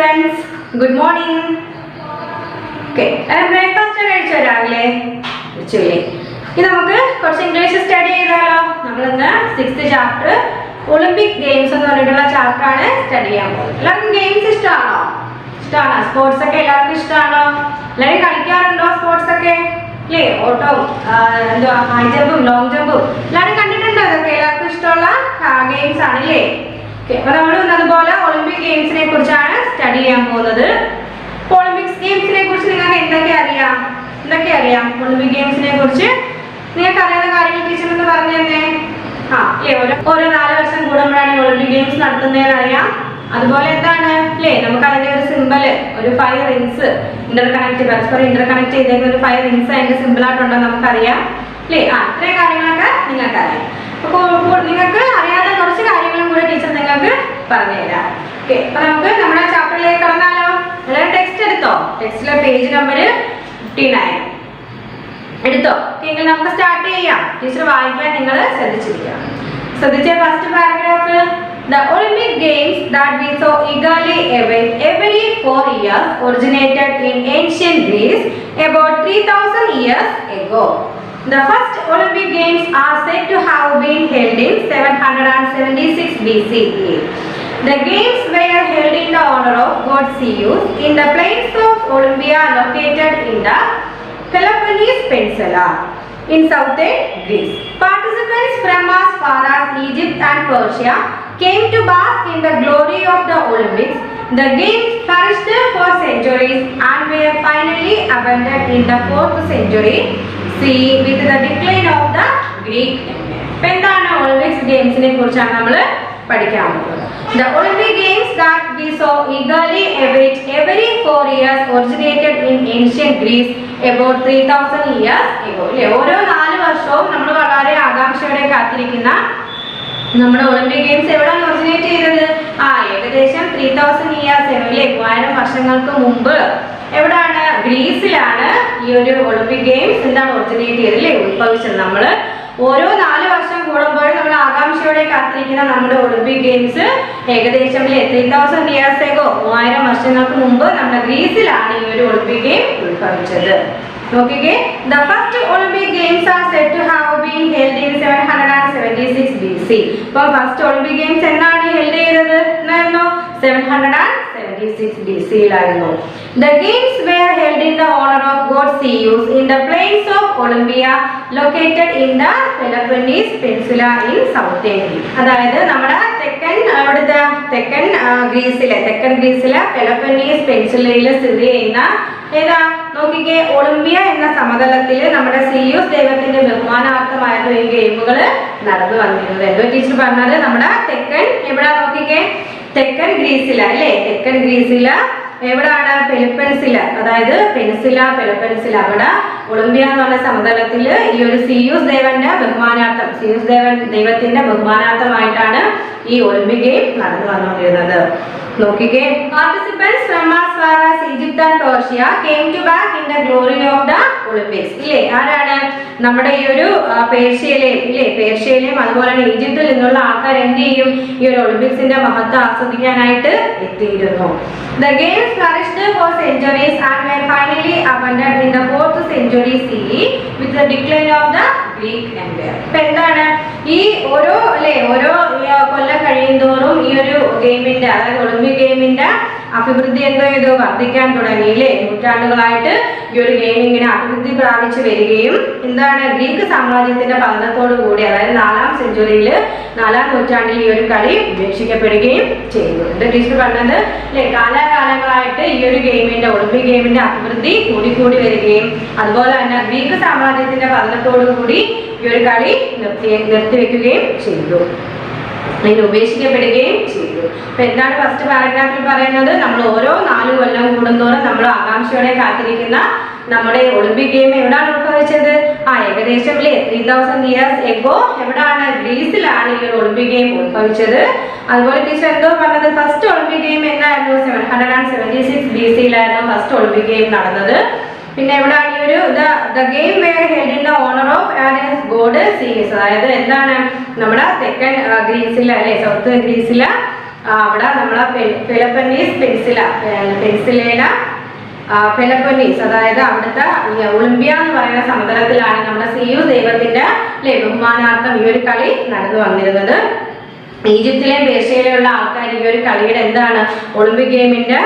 students. Good morning. Okay. Breakfast കഴിച്ചോ രാവിലെ? കഴിച്ചില്ലേ? ഇനി നമുക്ക് കുറച്ച് ഇംഗ്ലീഷ് സ്റ്റഡി ചെയ്താലോ? നമ്മൾ ഇന്ന് 6th ചാപ്റ്റർ ഒളിമ്പിക് ഗെയിംസ് എന്ന് പറഞ്ഞിട്ടുള്ള ചാപ്റ്റർ ആണ് സ്റ്റഡി ചെയ്യാൻ പോകുന്നത്. എല്ലാവർക്കും ഗെയിംസ് ഇഷ്ടമാണോ? ഇഷ്ടമാണോ? സ്പോർട്സ് ഒക്കെ എല്ലാവർക്കും ഇഷ്ടമാണോ? എല്ലാവരും കളിക്കാറുണ്ടോ സ്പോർട്സ് ഒക്കെ? അല്ലേ? ഓട്ടവും എന്തുവാ ഹൈ ജമ്പും ലോങ് ജമ്പും എല്ലാവരും കണ്ടിട്ടുണ്ടോ? അതൊക്കെ എല്ലാവർക്കും ഇഷ്ടമുള്ള ഗെയിംസ് ആണ് അല്ലേ? അപ്പൊ നമ്മൾ അതുപോലെ ഒളിമ്പിക് ഗെയിംസിനെ കുറിച്ചാണ് സ്റ്റഡി ചെയ്യാൻ പോകുന്നത്. ഒളിമ്പിക്സ് ഗെയിംസിനെ കുറിച്ച് നിങ്ങൾക്ക് എന്തൊക്കെ അറിയാം? ഒളിമ്പിക് ഗെയിംസിനെ കുറിച്ച് നിങ്ങൾക്ക് അറിയാവുന്ന കാര്യങ്ങൾ ടീച്ചർ എന്ന് പറഞ്ഞു തന്നെ. ഓരോ 4 വർഷം കൂടുമ്പോഴാണ് ഒളിമ്പിക് ഗെയിംസ് നടത്തുന്നതെന്ന് അറിയാം. അതുപോലെ എന്താണ് അല്ലേ, നമുക്ക് അതിന്റെ ഒരു സിമ്പിൾ, ഒരു 5 റിങ്സ് പരസ്പരം ഇന്റർകണക്ട് ചെയ്തേക്കുന്ന ഒരു 5 റിങ്സ് അതിന്റെ സിമ്പിൾ ആയിട്ടുണ്ടോ നമുക്കറിയാം അല്ലേ? ഇത്രയും കാര്യങ്ങളൊക്കെ നിങ്ങൾക്ക് അറിയാം. അപ്പോൾ നിങ്ങൾക്ക് അറിയാത്ത കുറച്ച് കാര്യങ്ങളും കൂടെ ടീച്ചർ നിങ്ങൾക്ക് പറഞ്ഞുതരാം. ഓക്കെ, അപ്പൊ നമുക്ക് നമ്മുടെ ചാപ്റ്ററിലേക്ക് കടന്നാലോ? എല്ലാവരും ടെക്സ്റ്റ് എടുത്തോ? ടെക്സ്റ്റിലെ പേജ് നമ്പർ 59 എടുത്തോ? എങ്കിൽ നമുക്ക് സ്റ്റാർട്ട് ചെയ്യാം. ടീച്ചർ വായിക്കാൻ നിങ്ങൾ ശ്രദ്ധിച്ചിരിക്കണം. ശ്രദ്ധിച്ച first paragraph. The Olympic Games that we so eagerly await every 4 years originated in ancient Greece about 3000 years ago. The first Olympic Games are said to have been held in 776 BCE. The games were held in the honor of god Zeus in the plains of Olympia located in the Peloponnese Peninsula in southern Greece. Participants from as far as Egypt and Persia came to bask in the glory of the Olympics. The games flourished for centuries and were finally abandoned in the 4th century CE with the decline of the Greek Empire. എന്താണ് Olympics ഗെയിംസിനെ കുറിച്ചാണ് നമ്മൾ പഠിക്കാൻ പോകുന്നത്. The Olympic Games that we so eagerly await every 4 years originated in ancient Greece about 3000 years ago. ഓരോ 4 വർഷവും നമ്മൾ വളരെ ആകാംക്ഷയോടെ കാത്തിരിക്കുന്ന നമ്മുടെ ഒളിമ്പിക് ഗെയിംസ് എവിടെയാണ് ഒറിജിനേറ്റ് ചെയ്തത്? ഏകദേശം 3000 ഇയേഴ്സ് അല്ലേ, 3000 വർഷങ്ങൾക്ക് മുമ്പ് എവിടാണ്? ഗ്രീസിലാണ് ഈ ഒരു ഒളിമ്പിക് ഗെയിംസ് എന്താണ് ഒറിജിനേറ്റ് ചെയ്തത് അല്ലേ, ഉത്ഭവിച്ചത്. നമ്മൾ ഓരോ 4 വർഷം കൂടുമ്പോഴും നമ്മൾ ആകാംക്ഷയോടെ കാത്തിരിക്കുന്ന നമ്മുടെ ഒളിമ്പിക് ഗെയിംസ് ഏകദേശം 3000 ഇയേഴ്സ് ago, 3000 വർഷങ്ങൾക്ക് മുമ്പ് നമ്മുടെ ഗ്രീസിലാണ് ഈ ഒരു ഒളിമ്പിക് ഗെയിം ഉത്ഭവിച്ചത്. നോക്കിക്കേ, the first Olympic Games are said to have been held in 776 BC. അപ്പോൾ ഫസ്റ്റ് ഒളിമ്പിക് ഗെയിംസ് എന്നാണ് ഹെൽഡ് ചെയ്തത്? എന്നായിരുന്നു 776 BC യിലായിരുന്നു. The games were held in the honor of god Zeus in the plains of Olympia located in the Peloponnese Peninsula in southern Greece. അതായത് നമ്മുടെ തെക്കൻ ഗ്രീസിലെ പെലോപ്പനീസ് പെനിൻസുലയിൽ സ്ഥിതി ചെയ്യുന്ന ഏതാ നോക്കിക്കേ, ഒളിമ്പിയ എന്ന സമതലത്തിൽ നമ്മുടെ സിയൂസ് ദൈവത്തിന്റെ ബഹുമാനാർത്ഥമായിരുന്നു ഈ ഗെയിമുകൾ നടന്നു വന്നിരുന്നത്. എന്തോ ടീച്ചർ പറഞ്ഞത്? നമ്മുടെ എവിടാ നോക്കിക്കേ, തെക്കൻ ഗ്രീസില അല്ലേ, തെക്കൻ ഗ്രീസില എവിടാണ്? പെലോപ്പൻസില, അതായത് പെനിൻസുല അവിടെ ഒളിമ്പിയ എന്ന് പറഞ്ഞ സമതലത്തിൽ ഈ ഒരു സിയൂസ് ദൈവത്തിന്റെ ബഹുമാനാർത്ഥമായിട്ടാണ് ഈ ഒളിമ്പിക് ഗെയിം നടന്നു വന്നുകൊണ്ടിരുന്നത്. നോക്കിക്കേ, participants from as far as Egypt and Persia came to bask in the glory of the Olympics. ഇല്ലേ, ആരാണ്? നമ്മുടെ ഈ ഒരു പേർഷ്യയിലെയും അതുപോലെ തന്നെ ഈജിപ്തിൽ നിന്നുള്ള ആൾക്കാർ എന്ത് ചെയ്യും? ഈ ഒരു ഒളിമ്പിക്സിന്റെ മഹത്വം ആസ്വദിക്കാനായിട്ട് എത്തിയിരുന്നു. The games flourished for centuries and were finally abandoned in the 4th century CE with the decline of the Greek Empire. ഇപ്പൊ എന്താണ് ഈ ഓരോ കൊല്ലം കഴിയുന്തോറും ഈ ഒരു ഗെയിമിന്റെ, അതായത് ഒളിമ്പിക് ഗെയിമിന്റെ അഭിവൃദ്ധി എന്തോ ചെയ്തു? വർദ്ധിക്കാൻ തുടങ്ങി അല്ലേ. നൂറ്റാണ്ടുകളായിട്ട് ഈ ഒരു ഗെയിം ഇങ്ങനെ അഭിവൃദ്ധി പ്രാപിച്ചു വരികയും എന്താണ് ഗ്രീക്ക് സാമ്രാജ്യത്തിന്റെ പതനത്തോടു കൂടി, അതായത് 4ാം നൂറ്റാണ്ടിൽ ഈ ഒരു കളി ഉപേക്ഷിക്കപ്പെടുകയും ചെയ്തു. എന്താ ടീച്ചർ പറഞ്ഞത് അല്ലെ? കാലാകാലങ്ങളായിട്ട് ഈ ഒരു ഒളിമ്പിക് ഗെയിമിന്റെ അഭിവൃദ്ധി കൂടി വരികയും അതുപോലെ തന്നെ ഗ്രീക്ക് സാമ്രാജ്യത്തിന്റെ പതനത്തോടു കൂടി ഈ ഒരു കളി നിർത്തിവെക്കുകയും ചെയ്തു, ഉപേക്ഷിക്കപ്പെടുകയും ചെയ്തു. അപ്പൊ എന്താണ് ഫസ്റ്റ് പാരഗ്രാഫിൽ പറയുന്നത്? നമ്മൾ ഓരോ 4 കൊല്ലം കൂടുന്തോറും നമ്മൾ ആകാംക്ഷയോടെ കാത്തിരിക്കുന്ന നമ്മുടെ ഒളിമ്പിക് ഗെയിം എവിടാണ് ഉത്ഭവിച്ചത്? ഏകദേശം 3000 ഇയേഴ്സ് ago എവിടാണ്? ഗ്രീസിലാണ് ഈ ഒരു ഒളിമ്പിക് ഗെയിം ഉത്ഭവിച്ചത്. അതുപോലെ ടീച്ചർ എന്തോ പറഞ്ഞത്? ഫസ്റ്റ് ഒളിമ്പിക് ഗെയിം എന്നായിരുന്നു? 776 BC യിലായിരുന്നു ഫസ്റ്റ് ഒളിമ്പിക് ഗെയിം നടന്നത്. പിന്നെ എവിടാണ് ഈ ഒരു the game were held in the honor of god Zeus. അതായത് എന്താണ്? നമ്മുടെ തെക്കൻ ഗ്രീസിലെ അല്ലെ, സൗത്ത് ഗ്രീസിലെ അവിടെ നമ്മളെ പെലപ്പനീസ് പെൻസിലേന പെലപ്പനീസ്, അതായത് അവിടുത്തെ ഒളിമ്പിയ എന്ന് പറയുന്ന സമതലത്തിലാണ് നമ്മുടെ സിയൂസ് ദൈവത്തിന്റെ ബഹുമാനാർത്ഥം ഈ ഒരു കളി നടന്നു വന്നിരുന്നത്. ഈജിപ്തിലെയും പേർഷ്യയിലെയുള്ള ആൾക്കാർ ഈ ഒരു കളിയുടെ എന്താണ് ഒളിമ്പിക് ഗെയിമിന്റെ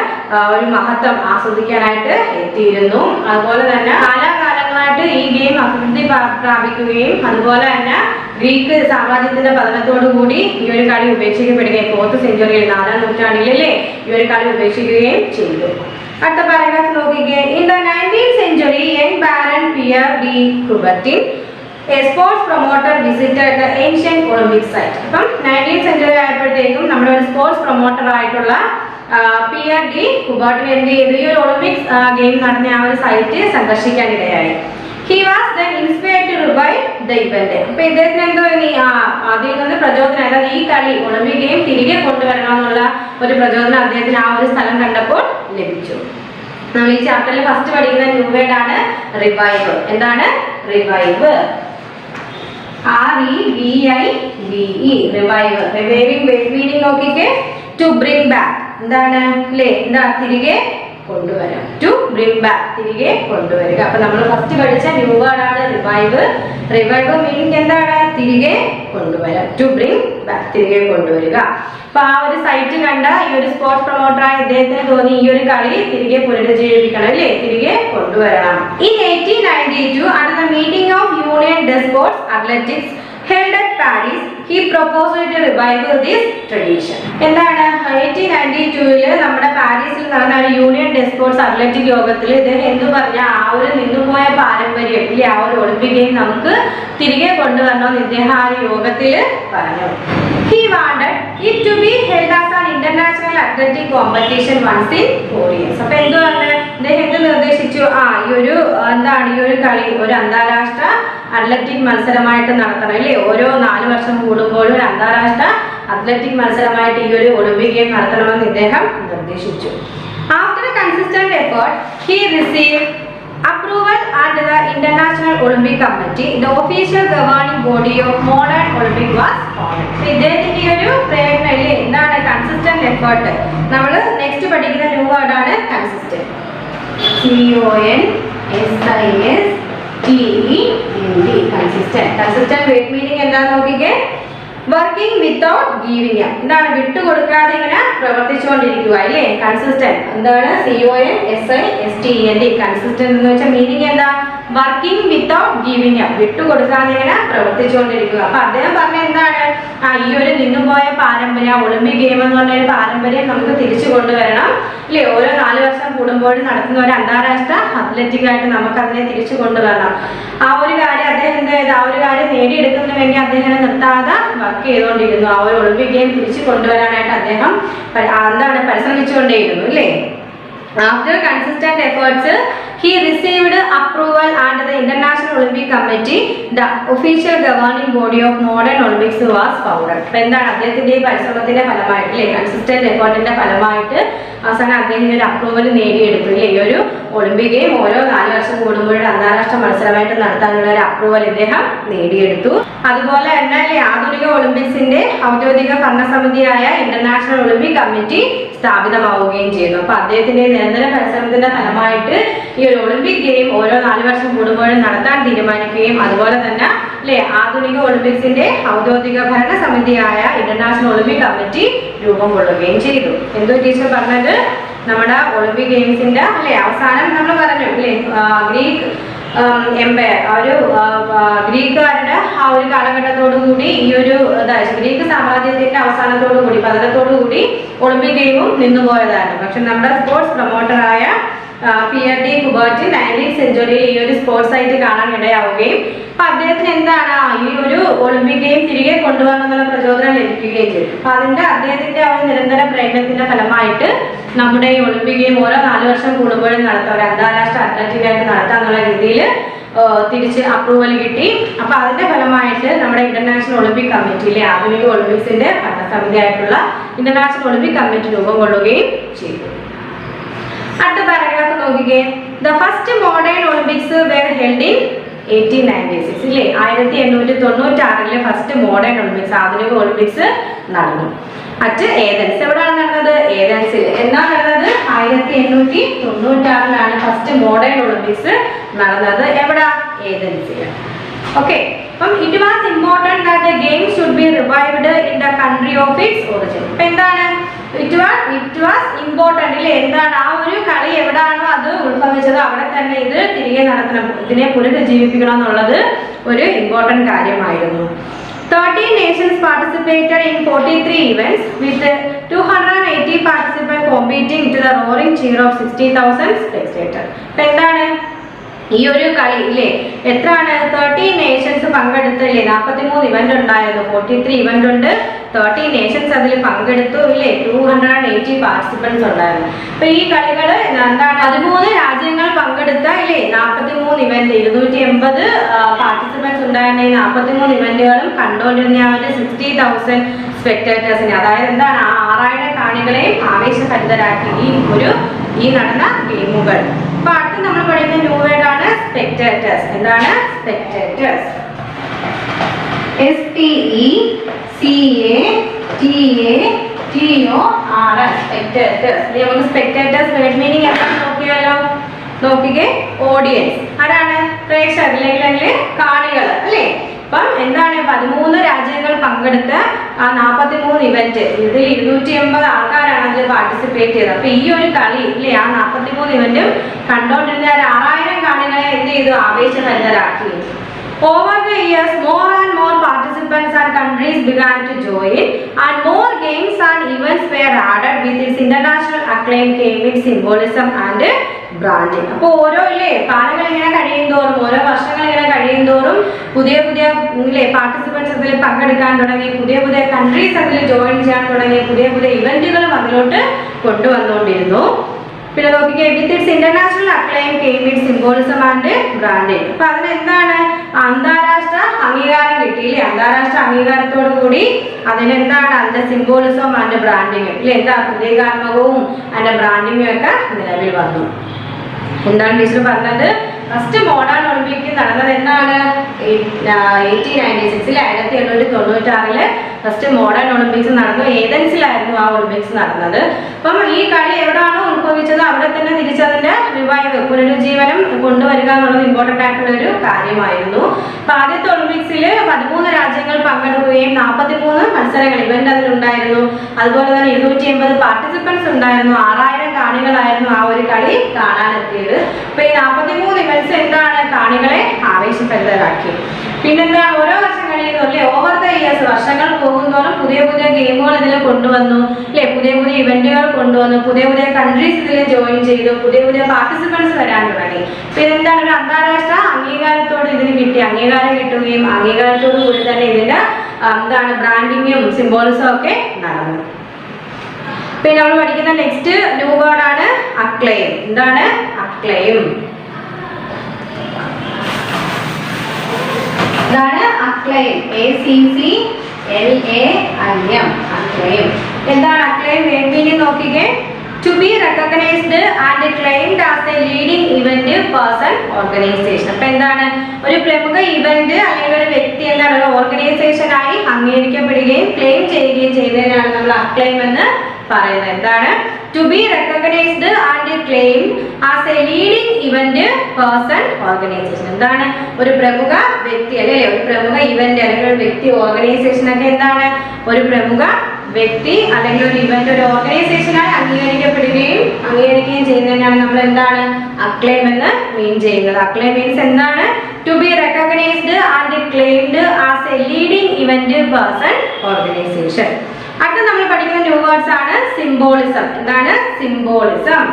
ഒരു മഹത്വം ആസ്വദിക്കാനായിട്ട് എത്തിയിരുന്നു. അതുപോലെ തന്നെ കാലാകാലങ്ങളായിട്ട് ഈ ഗെയിം അഭിവൃദ്ധി പ്രാപിക്കുകയും അതുപോലെ തന്നെ ഗ്രീക്ക് സാമ്രാജ്യത്തിന്റെ പതനത്തോടു കൂടി ഈ ഒരു കളി ഉപേക്ഷിക്കപ്പെടുകയും 4th സെഞ്ചുറിയിൽ 4ാം നൂറ്റാണ്ടിലല്ലേ ഈ ഒരു കളി ഉപേക്ഷിക്കുകയും ചെയ്തു. അടുത്ത പാരഗ്രാഫ് നോക്കിക്കേ. In the 19th century young baron Pierre de Coubertin a sports promoter visited the ancient Olympic site. അപ്പം 19th century ആയപ്പോഴത്തേക്കും നമ്മുടെ ഒരു സ്പോർട്സ് പ്രൊമോട്ടർ ആയിട്ടുള്ള പിയർ ഡി കുബർട്ടിൻ എന്ത് ചെയ്തു, ഈ ഒരു ഒളിമ്പിക്സ് ഗെയിം നടന്ന ആ ഒരു site സന്ദർശിക്കാനിടയായി. He was then inspired to revive the event. അപ്പൊ ഇദ്ദേഹത്തിന് എന്തോ അതിൽ നിന്ന് പ്രചോദനം, അതായത് ഈ കളി ഒളിമ്പിക് ഗെയിം തിരികെ കൊണ്ടുവരണമെന്നുള്ള ഒരു പ്രചോദനം അദ്ദേഹത്തിന് ആ ഒരു സ്ഥലം കണ്ടപ്പോൾ ലഭിച്ചു. നമ്മൾ ഈ ചാപ്റ്ററിൽ ഫസ്റ്റ് പഠിക്കുന്ന ന്യൂ വേർഡ് ആണ് റിവൈവ്. എന്താണ് revive? REVIVE, revive. Reviving meaning നോക്കിക്കേ. ടു ബ്രിങ് ബാക്ക്, എന്താണ് അല്ലേ, എന്താ തിരികെ കൊണ്ടുവരാം. ടു ബ്രിങ് ബാക്ക്, തിരികെ കൊണ്ടുവരിക. അപ്പൊ നമ്മൾ ഫസ്റ്റ് പഠിച്ച ന്യൂ വേർഡ് ആണ് റിവൈവ്. റിവൈവ് മീനിങ് എന്താണ്? തിരികെ കൊണ്ടുവരാം. ടു ബ്രിങ് ബാക്ക്, തിരികെ കൊണ്ടുവരിക. അപ്പൊ ആ ഒരു സൈറ്റ് കണ്ട ഈ ഒരു സ്പോർട്സ് പ്രൊമോട്ടറായ ഇദ്ദേഹത്തിന് തോന്നി ഈ ഒരു കളി തിരികെ പുനരുജ്ജീവിപ്പിക്കണം, അല്ലേ, തിരികെ കൊണ്ടുവരണം. In 1892 at the meeting of Union de Sports Athletics held at Paris, he proposed to revive this tradition. എന്താണ് 1892 നമ്മുടെ പാരീസിൽ നടന്ന ഒരു യൂണിയൻ ഡെ സ്പോർട്സ് അത്ലറ്റിക് യോഗത്തിൽ ഇദ്ദേഹം എന്ത് പറഞ്ഞ, ആ ഒരു നിന്നുപോയ പാരമ്പര്യം ഇല്ലേ, ആ ഒരു ഒളിമ്പിക് ഗെയിം നമുക്ക് തിരികെ കൊണ്ടുവരണമെന്ന് ഇദ്ദേഹം ആ ഒരു യോഗത്തിൽ പറഞ്ഞു. He wanted it to be held as an international athletic competition once in 4 years. അപ്പൊ എന്ത് പറഞ്ഞു ഇദ്ദേഹം, എന്ത് നിർദ്ദേശിച്ചു, ഈ ഒരു എന്താണ് ഈ ഒരു കളി ഒരു അന്താരാഷ്ട്ര അത്ലറ്റിക് മത്സരമായിട്ട് നടത്തണം, അല്ലേ, ഓരോ 4 വർഷം കൂടുമ്പോഴും ഒരു അന്താരാഷ്ട്ര അത്ലറ്റിക് മത്സരമായിട്ട് ഈ ഒരു ഒളിമ്പിക് ഗെയിം നടത്തണമെന്ന് ഇദ്ദേഹം നിർദ്ദേശിച്ചു. After a consistent effort, he received approval at the International Olympic Committee. The official governing body of modern Olympic was formed. ഇദ്ദേഹത്തിന്റെ ഈ ഒരു പ്രയത്നം അല്ലേ, എന്താണ് കൺസിസ്റ്റന്റ് എഫേർട്ട്. നമ്മൾ നെക്സ്റ്റ് പഠിക്കുന്ന ന്യൂ വേർഡ് ആണ് consistent. CONSISTENT. Consistent word meaning എന്താന്ന് നോക്കിക്കേ. വർക്കിംഗ് വിത്തൗട്ട് ഗീവിംഗ് അപ്പ്, എന്താണ് വിട്ടുകൊടുക്കാതെ ഇങ്ങനെ പ്രവർത്തിച്ചുകൊണ്ടിരിക്കുക, അല്ലേ, കൺസിസ്റ്റന്റ്. എന്താണ് CONSISTENT. കൺസിസ്റ്റന്റ് എന്ന് വെച്ചാൽ മീനിങ് എന്താ? വർക്കിംഗ് വിത്തൗട്ട് ഗീവിംഗ് അപ്പ്, വിട്ടുകൊടുക്കാതെ ഇങ്ങനെ പ്രവർത്തിച്ചുകൊണ്ടിരിക്കുക. അപ്പൊ അദ്ദേഹം പറഞ്ഞ എന്താണ്, ഈ ഒരു നിന്നുപോയ പാരമ്പര്യം, ഒളിമ്പിക് ഗെയിം എന്ന് പറഞ്ഞ ഒരു പാരമ്പര്യം നമുക്ക് തിരിച്ചു കൊണ്ടുവരണം, അല്ലേ, ഓരോ 4 വർഷം കൂടുമ്പോഴും നടത്തുന്ന ഒരു അന്താരാഷ്ട്ര അത്ലറ്റിക് ആയിട്ട് നമുക്ക് അതിനെ തിരിച്ചു കൊണ്ടുവരണം. ആ ഒരു കാര്യം അദ്ദേഹം എന്ത് ചെയ്ത്, ആ ഒരു കാര്യം നേടിയെടുക്കുന്നതിന് വേണ്ടി അദ്ദേഹം നിർത്താതെ വർക്ക് ചെയ്തുകൊണ്ടിരുന്നു. ആ ഒരു ഒളിമ്പിക് ഗെയിം തിരിച്ചു കൊണ്ടുവരാനായിട്ട് അദ്ദേഹം എന്താണ് പരിശ്രമിച്ചുകൊണ്ടേയിരുന്നു, അല്ലേ. After consistent efforts, he received approval at the International Olympic Committee. The official governing body of modern Olympics was founded. അപ്പോൾ എന്താണ് അദ്ദേഹത്തിന്റെ പരിശ്രമത്തിന്റെ ഫലമായിട്ട്, അല്ലേ, കൺസിസ്റ്റന്റ് എഫേർട്ടിന്റെ ഫലമായിട്ട് അവസാനം അദ്ദേഹം ഒരു അപ്രൂവൽ നേടിയെടുത്തു, അല്ലേ. ഈ ഒരു ഒളിമ്പിക് ഗെയിം ഓരോ 4 വർഷം കൂടുമ്പോഴും അന്താരാഷ്ട്ര മത്സരമായിട്ട് നടത്താനുള്ള ഒരു അപ്രൂവൽ ഇദ്ദേഹം നേടിയെടുത്തു. അതുപോലെ തന്നെ, അല്ലേ, ആധുനിക ഒളിമ്പിക്സിന്റെ ഔദ്യോഗിക ഭരണസമിതിയായ ഇന്റർനാഷണൽ ഒളിമ്പിക് കമ്മിറ്റി സ്ഥാപിതമാവുകയും ചെയ്യുന്നു. അപ്പൊ അദ്ദേഹത്തിന്റെ നിരന്തര പരിശ്രമത്തിന്റെ ഫലമായിട്ട് ഈ ഒരു ഒളിമ്പിക് ഗെയിം ഓരോ 4 വർഷം കൂടുമ്പോഴും നടത്താൻ തീരുമാനിക്കുകയും അതുപോലെ തന്നെ, അല്ലേ, ആധുനിക ഒളിമ്പിക്സിന്റെ ഔദ്യോഗിക ഭരണസമിതിയായ ഇന്റർനാഷണൽ ഒളിമ്പിക് കമ്മിറ്റി രൂപം കൊള്ളുകയും ചെയ്തു. എന്തോ ടീച്ചർ പറഞ്ഞത്, നമ്മുടെ ഒളിമ്പിക് ഗെയിംസിന്റെ, അല്ലേ, അവസാനം നമ്മൾ പറഞ്ഞു, അല്ലേ, ഗ്രീക്ക് എംപയർ, ഒരു ഗ്രീക്കുകാരുടെ ആ ഒരു കാലഘട്ടത്തോടു കൂടി ഈ ഒരു ഗ്രീക്ക് സാമ്രാജ്യത്തിന്റെ അവസാനത്തോടു കൂടി പതനത്തോടു കൂടി ഒളിമ്പിക് ഗെയിമും നിന്നുപോയതാണ്. പക്ഷെ നമ്മുടെ സ്പോർട്സ് പ്രൊമോട്ടറായ പിയർ ഡി കുബർട്ടിൻ 19th സെഞ്ചുറിയിൽ ഈ ഒരു സ്പോർട്സ് സൈറ്റ് കാണാൻ ഇടയാവുകയും അപ്പൊ അദ്ദേഹത്തിന് എന്താണ് ഈ ഒരു ഒളിമ്പിക് ഗെയിം തിരികെ കൊണ്ടുവരണമെന്നുള്ള പ്രചോദനം ലഭിക്കുകയും ചെയ്തു. അപ്പൊ അദ്ദേഹത്തിന്റെ ആ ഒരു നിരന്തര പ്രയത്നത്തിന്റെ ഫലമായിട്ട് നമ്മുടെ ഈ ഒളിമ്പിക് ഗെയിം ഓരോ 4 വർഷം കൂടുമ്പോഴും നടത്താം, ഒരു അന്താരാഷ്ട്ര അത്ലറ്റിക് ആയിട്ട് നടത്താന്നുള്ള രീതിയിൽ തിരിച്ച് അപ്രൂവൽ കിട്ടി. അപ്പൊ അതിന്റെ ഫലമായിട്ട് നമ്മുടെ ഇന്റർനാഷണൽ ഒളിമ്പിക് കമ്മിറ്റിയിലെ ആധുനിക ഒളിമ്പിക്സിന്റെ ഭരണസമിതിയായിട്ടുള്ള ഇന്റർനാഷണൽ ഒളിമ്പിക് കമ്മിറ്റി രൂപം കൊള്ളുകയും ചെയ്തു. അടുത്ത പാരഗ്രാഫ് നോക്കിക്കേ. The first modern Olympics were held in 1896, ഇല്ലേ, 1896 ഫസ്റ്റ് മോഡേൺ ഒളിമ്പിക്സ്, ആധുനിക ഒളിമ്പിക്സ് നടന്നു. At Athens. എവിടെയാണ് നടന്നത്? ഏതൻസിൽ. എന്നാണ് നടന്നത്? 1896 ഫസ്റ്റ് മോഡേൺ ഒളിമ്പിക്സ് നടന്നത്. എവിടെ? ഏതൻസിൽ. ഓക്കെ. അപ്പം it was important that the game should be revived in the country of its origin. അപ്പൊ എന്താണ് ഇറ്റ് വാസ് ഇമ്പോർട്ടന്റ് അല്ലേ? എന്താണ് ആ ഒരു കളി എവിടാണോ അത് ഉത്ഭവിച്ചത് അവിടെ തന്നെ ഇത് തിരികെ നടത്തണം, ഇതിനെ പുനരുജ്ജീവിപ്പിക്കണം എന്നുള്ളത് ഒരു ഇമ്പോർട്ടന്റ് കാര്യമായിരുന്നു. 13 nations participated in 43 events with 280 participants competing to the roaring cheer of 60,000 spectators. അപ്പൊ എന്താണ് ഈ ഒരു കളി ഇല്ലേ? എത്രയാണ്? 13 നേഷൻസ് പങ്കെടുത്തില്ലേ? 43 ഇവന്റ് ഉണ്ടായിരുന്നു. 43 ഇവന്റ് ഉണ്ട്, 13 നേഷൻസ് അതിൽ പങ്കെടുത്തു ഇല്ലേ? 280 പാർട്ടിസിപ്പൻസ് ഉണ്ടായിരുന്നു. അപ്പൊ ഈ കളികൾ എന്താണ്? 13 രാജ്യങ്ങൾ പങ്കെടുത്ത ഇല്ലേ? 43 ഇവന്റ്, 280 പാർട്ടിസിപ്പൻസ് ഉണ്ടായിരുന്ന ഈ 43 ഇവന്റുകളും കണ്ടുകൊണ്ടിരുന്ന 60,000 സ്പെക്ടേറ്റേഴ്സിനെ, അതായത് എന്താണ് 6000 കാണികളെയും ആവേശഭരിതരാക്കി ഈ നടന്ന ഗെയിമുകൾ. അപ്പൊ അടുത്ത് നമ്മൾ പഠിക്കുന്ന ന്യൂ വേർഡ് ആണ് സ്പെക്ടേറ്റേഴ്സ്. എന്താണ് സ്പെക്ടേറ്റേഴ്സ്? SPECTATORS spectators. നമുക്ക് സ്പെക്ടേറ്റേഴ്സ് വേർഡ് മീനിങ് എന്താണെന്ന് നോക്കിയാലോ? നോക്കിക്കേ. ഓഡിയൻസ്. ആരാണ്? പ്രേക്ഷകർ അല്ലെങ്കിൽ കാണികൾ അല്ലേ? അപ്പം എന്താണ് 13 രാജ്യങ്ങൾ പങ്കെടുത്ത ആ 43 ഇവന്റ്, ഇതിൽ 280 ആൾക്കാരാണ് അതിൽ പാർട്ടിസിപ്പേറ്റ് ചെയ്തത്. അപ്പൊ ഈ ഒരു കളി ഇല്ലേ? ആ 43 ഇവന്റും കണ്ടോണ്ടിരുന്ന 6000 കാണികളെ എന്ത് ചെയ്തു? ആവേശഭരിതരാക്കി. Over the years, more and more participants and countries began to join, and more games and events were added. With its international acclaim came its symbolism and branding. അപ്പോൾ ഓരോ ഇല്ലേ കാലങ്ങൾ ഇങ്ങനെ കഴിയുന്തോറും, ഓരോ വർഷങ്ങൾ ഇങ്ങനെ കഴിയുന്തോറും പുതിയ പാർട്ടിസിപ്പൻസ് അതിൽ പങ്കെടുക്കാൻ തുടങ്ങി, പുതിയ കൺട്രീസ് അതിൽ ജോയിൻ ചെയ്യാൻ തുടങ്ങി, പുതിയ ഇവന്റുകളും അതിലോട്ട് കൊണ്ടുവന്നുകൊണ്ടിരുന്നു. പിന്നെ നോക്കിക്കേ. With its international acclaim came its symbolism and branding. അപ്പൊ അതിനെന്താണ്? അന്താരാഷ്ട്ര അംഗീകാരം കിട്ടിയില്ലേ? അന്താരാഷ്ട്ര അംഗീകാരത്തോടു കൂടി അതിനെന്താണ്? അതിന്റെ സിംബോളിസം ആൻഡ് ബ്രാൻഡിങ് ഇല്ലേ? എന്താ പ്രതീകാത്മകവും അതിന്റെ ബ്രാൻഡിങ്ങും ഒക്കെ നിലവിൽ വന്നു. എന്താണ് ടീച്ചർ പറഞ്ഞത്? ഫസ്റ്റ് മോഡേൺ ഒളിമ്പിക്സ് നടന്നത് എന്താണ്? 1896 1896 ഫസ്റ്റ് മോഡേൺ ഒളിമ്പിക്സ് നടന്നു. ഏതൻസിലായിരുന്നു ആ ഒളിമ്പിക്സ് നടന്നത്. അപ്പം ഈ കളി എവിടെയാണോ ഉത്ഭവിച്ചത് അവിടെ തന്നെ തിരിച്ചതിന്റെ പുനരുജ്ജീവനം കൊണ്ടുവരിക എന്നുള്ളത് ഇമ്പോർട്ടന്റ് ആയിട്ടുള്ള ഒരു കാര്യമായിരുന്നു. അപ്പൊ ആദ്യത്തെ ഒളിമ്പിക്സിൽ 13 രാജ്യങ്ങൾ പങ്കെടുക്കുകയും 43 മത്സരങ്ങൾ ഇവന്റ് അതിലുണ്ടായിരുന്നു. അതുപോലെ തന്നെ 280 പാർട്ടിസിപ്പൻസ് ഉണ്ടായിരുന്നു. 6000 കാണികളായിരുന്നു ആ ഒരു കളി കാണാനെത്തിയത്. അപ്പൊ ഈ 43 ഇവന്റ്സ് എന്താണ്? കാണികളെ ആവേശഭരിതരാക്കി. പിന്നെന്താണ്? ഓരോ വർഷം കഴിയുന്നു അല്ലെ? ഓവർ ദ ഇയേഴ്സ്, വർഷങ്ങൾ പോകുന്നതോറും പുതിയ ഗെയിമുകൾ ഇതിൽ കൊണ്ടുവന്നു അല്ലെ? പുതിയ ഇവന്റുകൾ കൊണ്ടുവന്നു, പുതിയ കൺട്രീസ് ഇതിൽ ജോയിൻ ചെയ്തു, പുതിയ പാർട്ടിസിപ്പൻസ് വരാൻ തുടങ്ങി. പിന്നെ എന്താണ്? ഒരു അന്താരാഷ്ട്ര അംഗീകാരത്തോട് ഇതിന് അംഗീകാരം കിട്ടുകയും അംഗീകാരത്തോടു കൂടി തന്നെ ഇതിന്റെ എന്താണ് ബ്രാൻഡിങ്ങും സിംബോളിസും ഒക്കെ നടന്നു. പിന്നെ നമ്മൾ പഠിക്കുന്ന നെക്സ്റ്റ് ന്യൂ വേർഡ് ആണ് അക്ലെയിം. എന്താണ് അക്ലെയിം? ഇതാണ് അക്ലെയിം. ACCLAIM acclaim. എന്താണ് അക്ലെയിം? മീനിങ് നോക്കിക്കേ. To be recognized and claimed as a leading event person organization. അപ്പൊ എന്താണ്? ഒരു പ്രമുഖ ഇവന്റ് അല്ലെങ്കിൽ ഒരു വ്യക്തി എന്താണ്? ഒരു ഓർഗനൈസേഷനായി അംഗീകരിക്കപ്പെടുകയും ക്ലെയിം ചെയ്യുകയും ചെയ്യുന്നതിനാണ് നമ്മൾ അക്ലെയിം എന്ന് പറയുന്നത്. എന്താണ്? To be recognized and claimed as a leading event person organization. എന്താണ്? ഒരു പ്രമുഖ വ്യക്തി അല്ലേ? ഒരു പ്രമുഖ ഇവന്റ് അല്ലെങ്കിൽ ഒരു വ്യക്തി ഓർഗനൈസേഷൻ ഒക്കെ എന്താണ്? ഒരു പ്രമുഖ വ്യക്തി അല്ലെങ്കിൽ ഒരു ഇവന്റ് ഒരു ഓർഗനൈസേഷനായി അംഗീകരിക്കുകയും ചെയ്യുന്നതിനാണ് നമ്മൾ എന്താണ് അക്ലെയിം എന്ന് മീൻ ചെയ്യുന്നത്. അക്ലെയിം മീൻസ് എന്താണ്? To be recognised and claimed as a leading event person organisation. അടുത്ത നമ്മൾ പഠിക്കുന്ന ന്യൂ വേർഡ്സ് ആണ് സിംബോളിസം. എന്താണ് symbolism?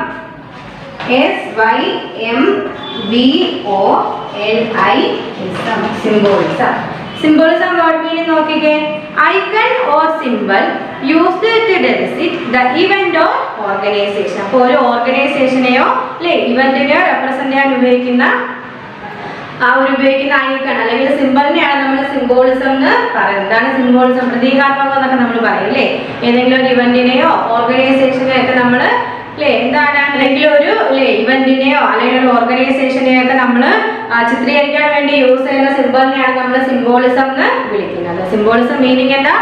SYMBOLISM symbolism. Symbolism word meaning നോക്കിക്കേ. Icon or symbol used to designate the event or organisation. അപ്പോൾ ഒരു ഓർഗനൈസേഷനെയോ അല്ലെ ഇവന്റിനെയോ റെപ്രസെന്റ് ചെയ്യാൻ ഉപയോഗിക്കുന്ന ഐക്കൺ അല്ലെങ്കിൽ സിംബലിനെയാണ് നമ്മൾ സിംബോളിസം എന്ന് പറയുന്നത്. എന്താണ് സിംബോളിസം? പ്രതീകാത്മകം എന്നൊക്കെ നമ്മൾ പറയും അല്ലേ? ഏതെങ്കിലും ഒരു ഇവന്റിനെയോ ഓർഗനൈസേഷനെയോ ഒക്കെ നമ്മൾ അല്ലേ എന്താണ് അല്ലെങ്കിൽ ഒരു ഇവന്റിനെയോ അല്ലെങ്കിൽ ഒരു ഓർഗനൈസേഷനെയോ ഒക്കെ നമ്മൾ ചിത്രീകരിക്കാൻ വേണ്ടി യൂസ് ചെയ്യുന്ന സിംബലിനെയാണ് നമ്മൾ സിംബോളിസം എന്ന് വിളിക്കുന്നത്. സിംബോളിസം മീനിങ് എന്താ?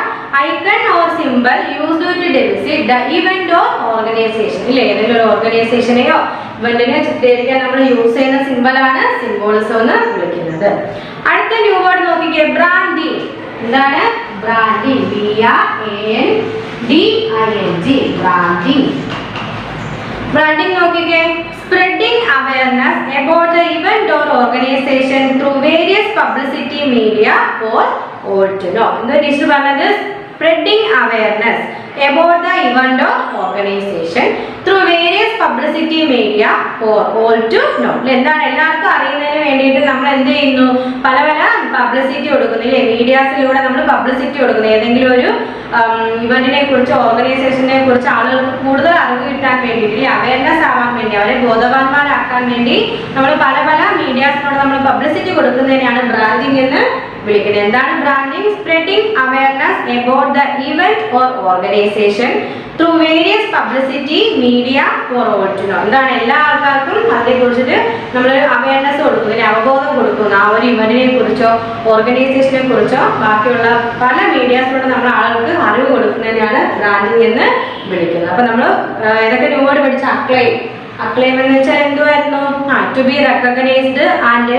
Icon or symbol used to depict the event or organisation. ഇല്ലേ, ഏതെങ്കിലും ഒരു ഓർഗനൈസേഷനെയോ ഇവന്റിനെയോ ചിത്രീകരിക്കാൻ നമ്മൾ യൂസ് ചെയ്യുന്ന സിംബലാണ് സിംബോളിസം എന്ന് വിളിക്കുന്നത്. അടുത്ത ന്യൂ വേർഡ് നോക്കിക്കേ, ബ്രാൻഡിങ്. എന്താണ് ബ്രാൻഡിങ്? BRANDING, branding. ബ്രാൻഡിങ് നോക്കിക്കേ, spreading awareness about the event or organization through various publicity media for all to know. എന്താ ടീച്ചർ പറഞ്ഞത്? spreading awareness about the event or organization through various publicity media for all to know. എന്താണ്? എല്ലാവർക്കും അറിയുന്നതിന് വേണ്ടിയിട്ട് നമ്മൾ എന്ത് ചെയ്യുന്നു? പല പല പബ്ലിസിറ്റി കൊടുക്കുന്നില്ലേ, മീഡിയാസിലൂടെ നമ്മൾ പബ്ലിസിറ്റി കൊടുക്കുന്നു. ഏതെങ്കിലും ഒരു ഇവന്റിനെ കുറിച്ച്, ഓർഗനൈസേഷനെ കുറിച്ച് ആളുകൾക്ക് കൂടുതൽ അറിവ് കിട്ടാൻ വേണ്ടിയിട്ട്, അവയർനെസ് ആവാൻ വേണ്ടി, അവരെ ബോധവാന്മാരാക്കാൻ വേണ്ടി നമ്മൾ പല പല മീഡിയാസിനോട് നമ്മൾ പബ്ലിസിറ്റി കൊടുക്കുന്നതിനാണ് ബ്രാൻഡിങ് എന്ന് വിളിക്കുന്നത്. എന്താണ് branding? Spreading awareness about the event or organisation through various publicity media for all to know. എന്താണ്? എല്ലാ ആൾക്കാർക്കും അതിനെ കുറിച്ചിട്ട് നമ്മൾ അവയർനെസ് കൊടുക്കുന്നു, അവബോധം കൊടുക്കുന്നു. ആ ഒരു ഇവന്റിനെ കുറിച്ചോ ഓർഗനൈസേഷനെ കുറിച്ചോ ബാക്കിയുള്ള പല മീഡിയാസിലൂടെ നമ്മൾ ആളുകൾക്ക് അറിവ് കൊടുക്കുന്നതിനാണ് ബ്രാൻഡിങ് എന്ന് വിളിക്കുന്നത്. അപ്പൊ നമ്മൾ ഏതൊക്കെ ന്യൂ വേർഡ് പഠിച്ച? അക്ലെയിം. അക്ലെയിം എന്ന് വെച്ചാൽ എന്തുവായിരുന്നു? To be recognised and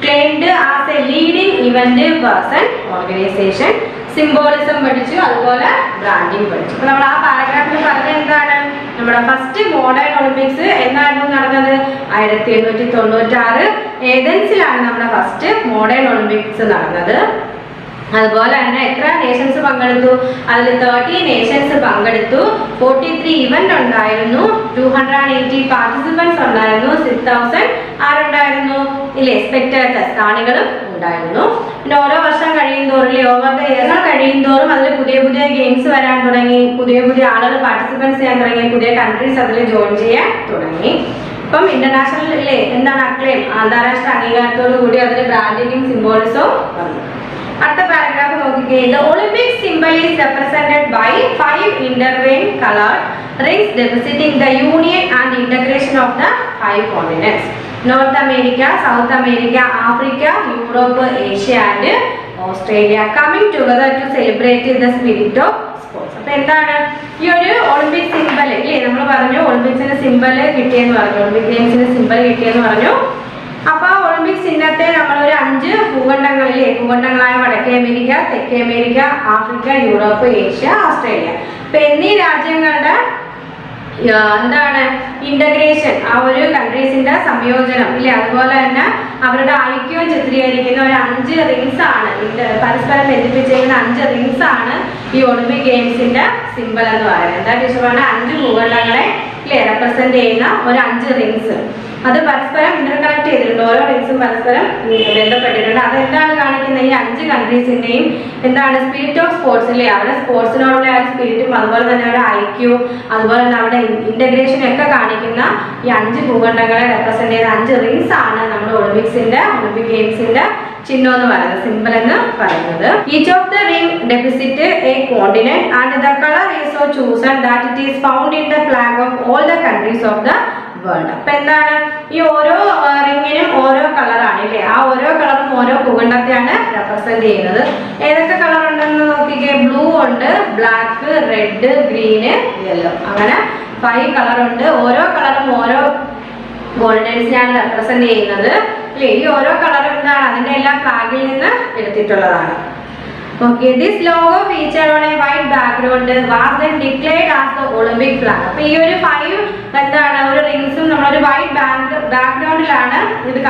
claimed as a leading event person, organisation. Symbolism പഠിച്ചു, അതുപോലെ ബ്രാൻഡിങ് പഠിച്ചു. അപ്പൊ നമ്മൾ ആ പാരഗ്രാഫിൽ പറഞ്ഞത് എന്താണ്? നമ്മുടെ ഫസ്റ്റ് മോഡേൺ ഒളിമ്പിക്സ് എന്നായിരുന്നു നടന്നത്? 1896 ഏതൻസിലാണ് നമ്മുടെ ഫസ്റ്റ് മോഡേൺ ഒളിമ്പിക്സ് നടന്നത്. അതുപോലെ തന്നെ എത്ര നേഷൻസ് പങ്കെടുത്തു? അതിൽ 30 നേഷൻസ് പങ്കെടുത്തു. 43 ഇവന്റ് ഉണ്ടായിരുന്നു. 280 പാർട്ടിസിപ്പൻസ് ഉണ്ടായിരുന്നു. 6000 ആരുണ്ടായിരുന്നു? ഇല്ലേ, സ്പെക്ടേറ്റേഴ്സ്, കാണികളും ഉണ്ടായിരുന്നു. പിന്നെ ഓരോ വർഷം കഴിയുന്തോറും, ഓവർ ദ ഇയർ കഴിയുന്തോറും അതിൽ പുതിയ പുതിയ ഗെയിംസ് വരാൻ തുടങ്ങി, പുതിയ പുതിയ ആളുകൾ പാർട്ടിസിപ്പൻസ് ചെയ്യാൻ തുടങ്ങി, പുതിയ കൺട്രീസ് അതിൽ ജോയിൻ ചെയ്യാൻ തുടങ്ങി. ഇപ്പം ഇന്റർനാഷണൽ ഇല്ലേ, എന്താണ് അക്ലെയിം, അന്താരാഷ്ട്ര അംഗീകാരത്തോടു കൂടി അതിന് ബ്രാൻഡിങ്ങും സിംബോളിസവും വന്നു. അടുത്ത പാരഗ്രാഫ് നോക്കിക്കേ, the Olympic symbol is represented by 5 intertwined colored rings depicting the union and integration of the 5 continents: North America, South America, Africa, Europe, Asia and Australia, coming together to celebrate the spirit of sports. അപ്പൊ എന്താണ് ഈ ഒരു Olympic symbol? ഇല്ലേ, നമ്മൾ പറഞ്ഞു ഒളിമ്പിക്സിന്റെ symbol കിട്ടിയെന്ന് പറഞ്ഞു, Olympic ഗെയിംസിന്റെ സിംബൽ കിട്ടിയെന്ന് പറഞ്ഞു. അപ്പൊ ഒളിമ്പിക് ചിഹ്നത്തെ നമ്മളൊരു 5 ഭൂഖണ്ഡങ്ങളിലെ ഭൂഖണ്ഡങ്ങളായ വടക്കേ അമേരിക്ക, തെക്കേ America, Africa, Europe, Asia, Australia എന്നീ രാജ്യങ്ങളുടെ എന്താണ് ഇന്റഗ്രേഷൻ, ആ ഒരു കൺട്രീസിന്റെ സംയോജനം ഇല്ലേ, അതുപോലെ തന്നെ അവരുടെ ഐക്യവും ചിത്രീകരിക്കുന്ന ഒരു 5 റിങ്സ് ആണ്, പരസ്പരം ബന്ധിപ്പിച്ചിരിക്കുന്ന 5 റിങ്സ് ആണ് ഈ ഒളിമ്പിക് ഗെയിംസിന്റെ സിംബൽ എന്ന് പറയുന്നത്. എന്താ ടീച്ചർ പറഞ്ഞ? 5 ഭൂഖണ്ഡങ്ങളെ ഇല്ലേ റെപ്രസെന്റ് ചെയ്യുന്ന ഒരു 5 റിങ്സ്. അത് പരസ്പരം ഇന്റർകണക്ട് ചെയ്തിട്ടുണ്ട്, ഓരോ റിങ്സും പരസ്പരം ബന്ധപ്പെട്ടിട്ടുണ്ട്. അതെന്താണ് കാണിക്കുന്നത്? ഈ 5 കൺട്രീസിന്റെയും എന്താണ് സ്പിരിറ്റ് ഓഫ് സ്പോർട്സ് ഇല്ലേ, അവരുടെ സ്പോർട്സിനോടുള്ള ആ സ്പിരിറ്റും അതുപോലെ തന്നെ അവരുടെ ഐക്യവും അതുപോലെ തന്നെ അവരുടെ ഇന്റഗ്രേഷനും ഒക്കെ കാണിക്കുന്ന ഈ 5 ഭൂഖണ്ഡങ്ങളെ റെപ്രസെന്റ് ചെയ്യുന്ന 5 റിങ്സ് ആണ് നമ്മുടെ ഒളിമ്പിക് ഗെയിംസിന്റെ ചിഹ്നം എന്ന് പറയുന്നത്, സിംബൽ എന്ന് പറയുന്നത്. Each of the ring ഡെപിക്റ്റ് A continent and the colour is so chosen that it is found in the flag off all the countries of the world. അപ്പൊ എന്താണ് ഈ ഓരോ റിങ്ങിനും ഓരോ കളറാണ് ഇല്ലേ, ആ ഓരോ കളറും ഓരോ ഭൂഖണ്ഡത്തെയാണ് റെപ്രസെന്റ് ചെയ്യുന്നത്. ഏതൊക്കെ കളർ ഉണ്ടെന്ന് നോക്കിക്കേ, ബ്ലൂ ഉണ്ട്, ബ്ലാക്ക്, റെഡ്, ഗ്രീന്, യെല്ലോ, അങ്ങനെ 5 കളർ ഉണ്ട്. ഓരോ കളറും ഓരോ ഗോൾഡൻസിനെയാണ് റെപ്രസെന്റ് ചെയ്യുന്നത് അല്ലേ. ഈ ഓരോ കളറും എന്താണ് അതിന്റെ എല്ലാം ഫ്ലാഗിൽ നിന്ന് എടുത്തിട്ടുള്ളതാണ്. Okay, this logo featured on a white background was then declared as the Olympic flag. അപ്പോൾ ഈ ഒരു 5 എന്താണ് ഒരു റിംഗ്സും നമ്മളൊരു വൈറ്റ് ബാക്ക്ഗ്രൗണ്ടിലാണ് ഇത്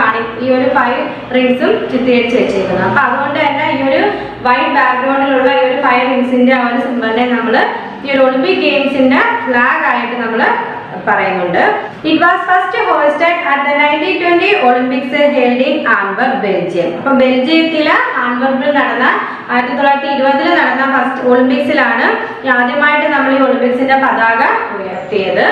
ഈ ഒരു 5 റിംഗ്സും ചിത്രീകരിച്ച് വെച്ചേക്കുന്നത്. അപ്പോൾ അതുകൊണ്ട് തന്നെ ഈ ഒരു വൈറ്റ് ബാക്ക്ഗ്രൗണ്ടിലുള്ള ഈ ഒരു 5 റിംഗ്സിന്റെ ആ ഒരു സിംബലിനെ നമ്മൾ ഈ ഒരു ഒളിമ്പിക് ഗെയിംസിന്റെ ഫ്ലാഗ് ആയിട്ട് നമ്മൾ പറയുന്നുണ്ട്. It was first hosted at the 1920 Olympics held in Antwerp, Belgium. അപ്പോൾ ബെൽജിയത്തിലെ ആൻവർപ്പിൽ നടന്ന 1920 നടന്ന ഫസ്റ്റ് ഒളിമ്പിക്സിലാണ് ആദ്യമായിട്ട് നമ്മൾ ഈ ഒളിമ്പിക്സിന്റെ പതാക ഉയർത്തിയത്.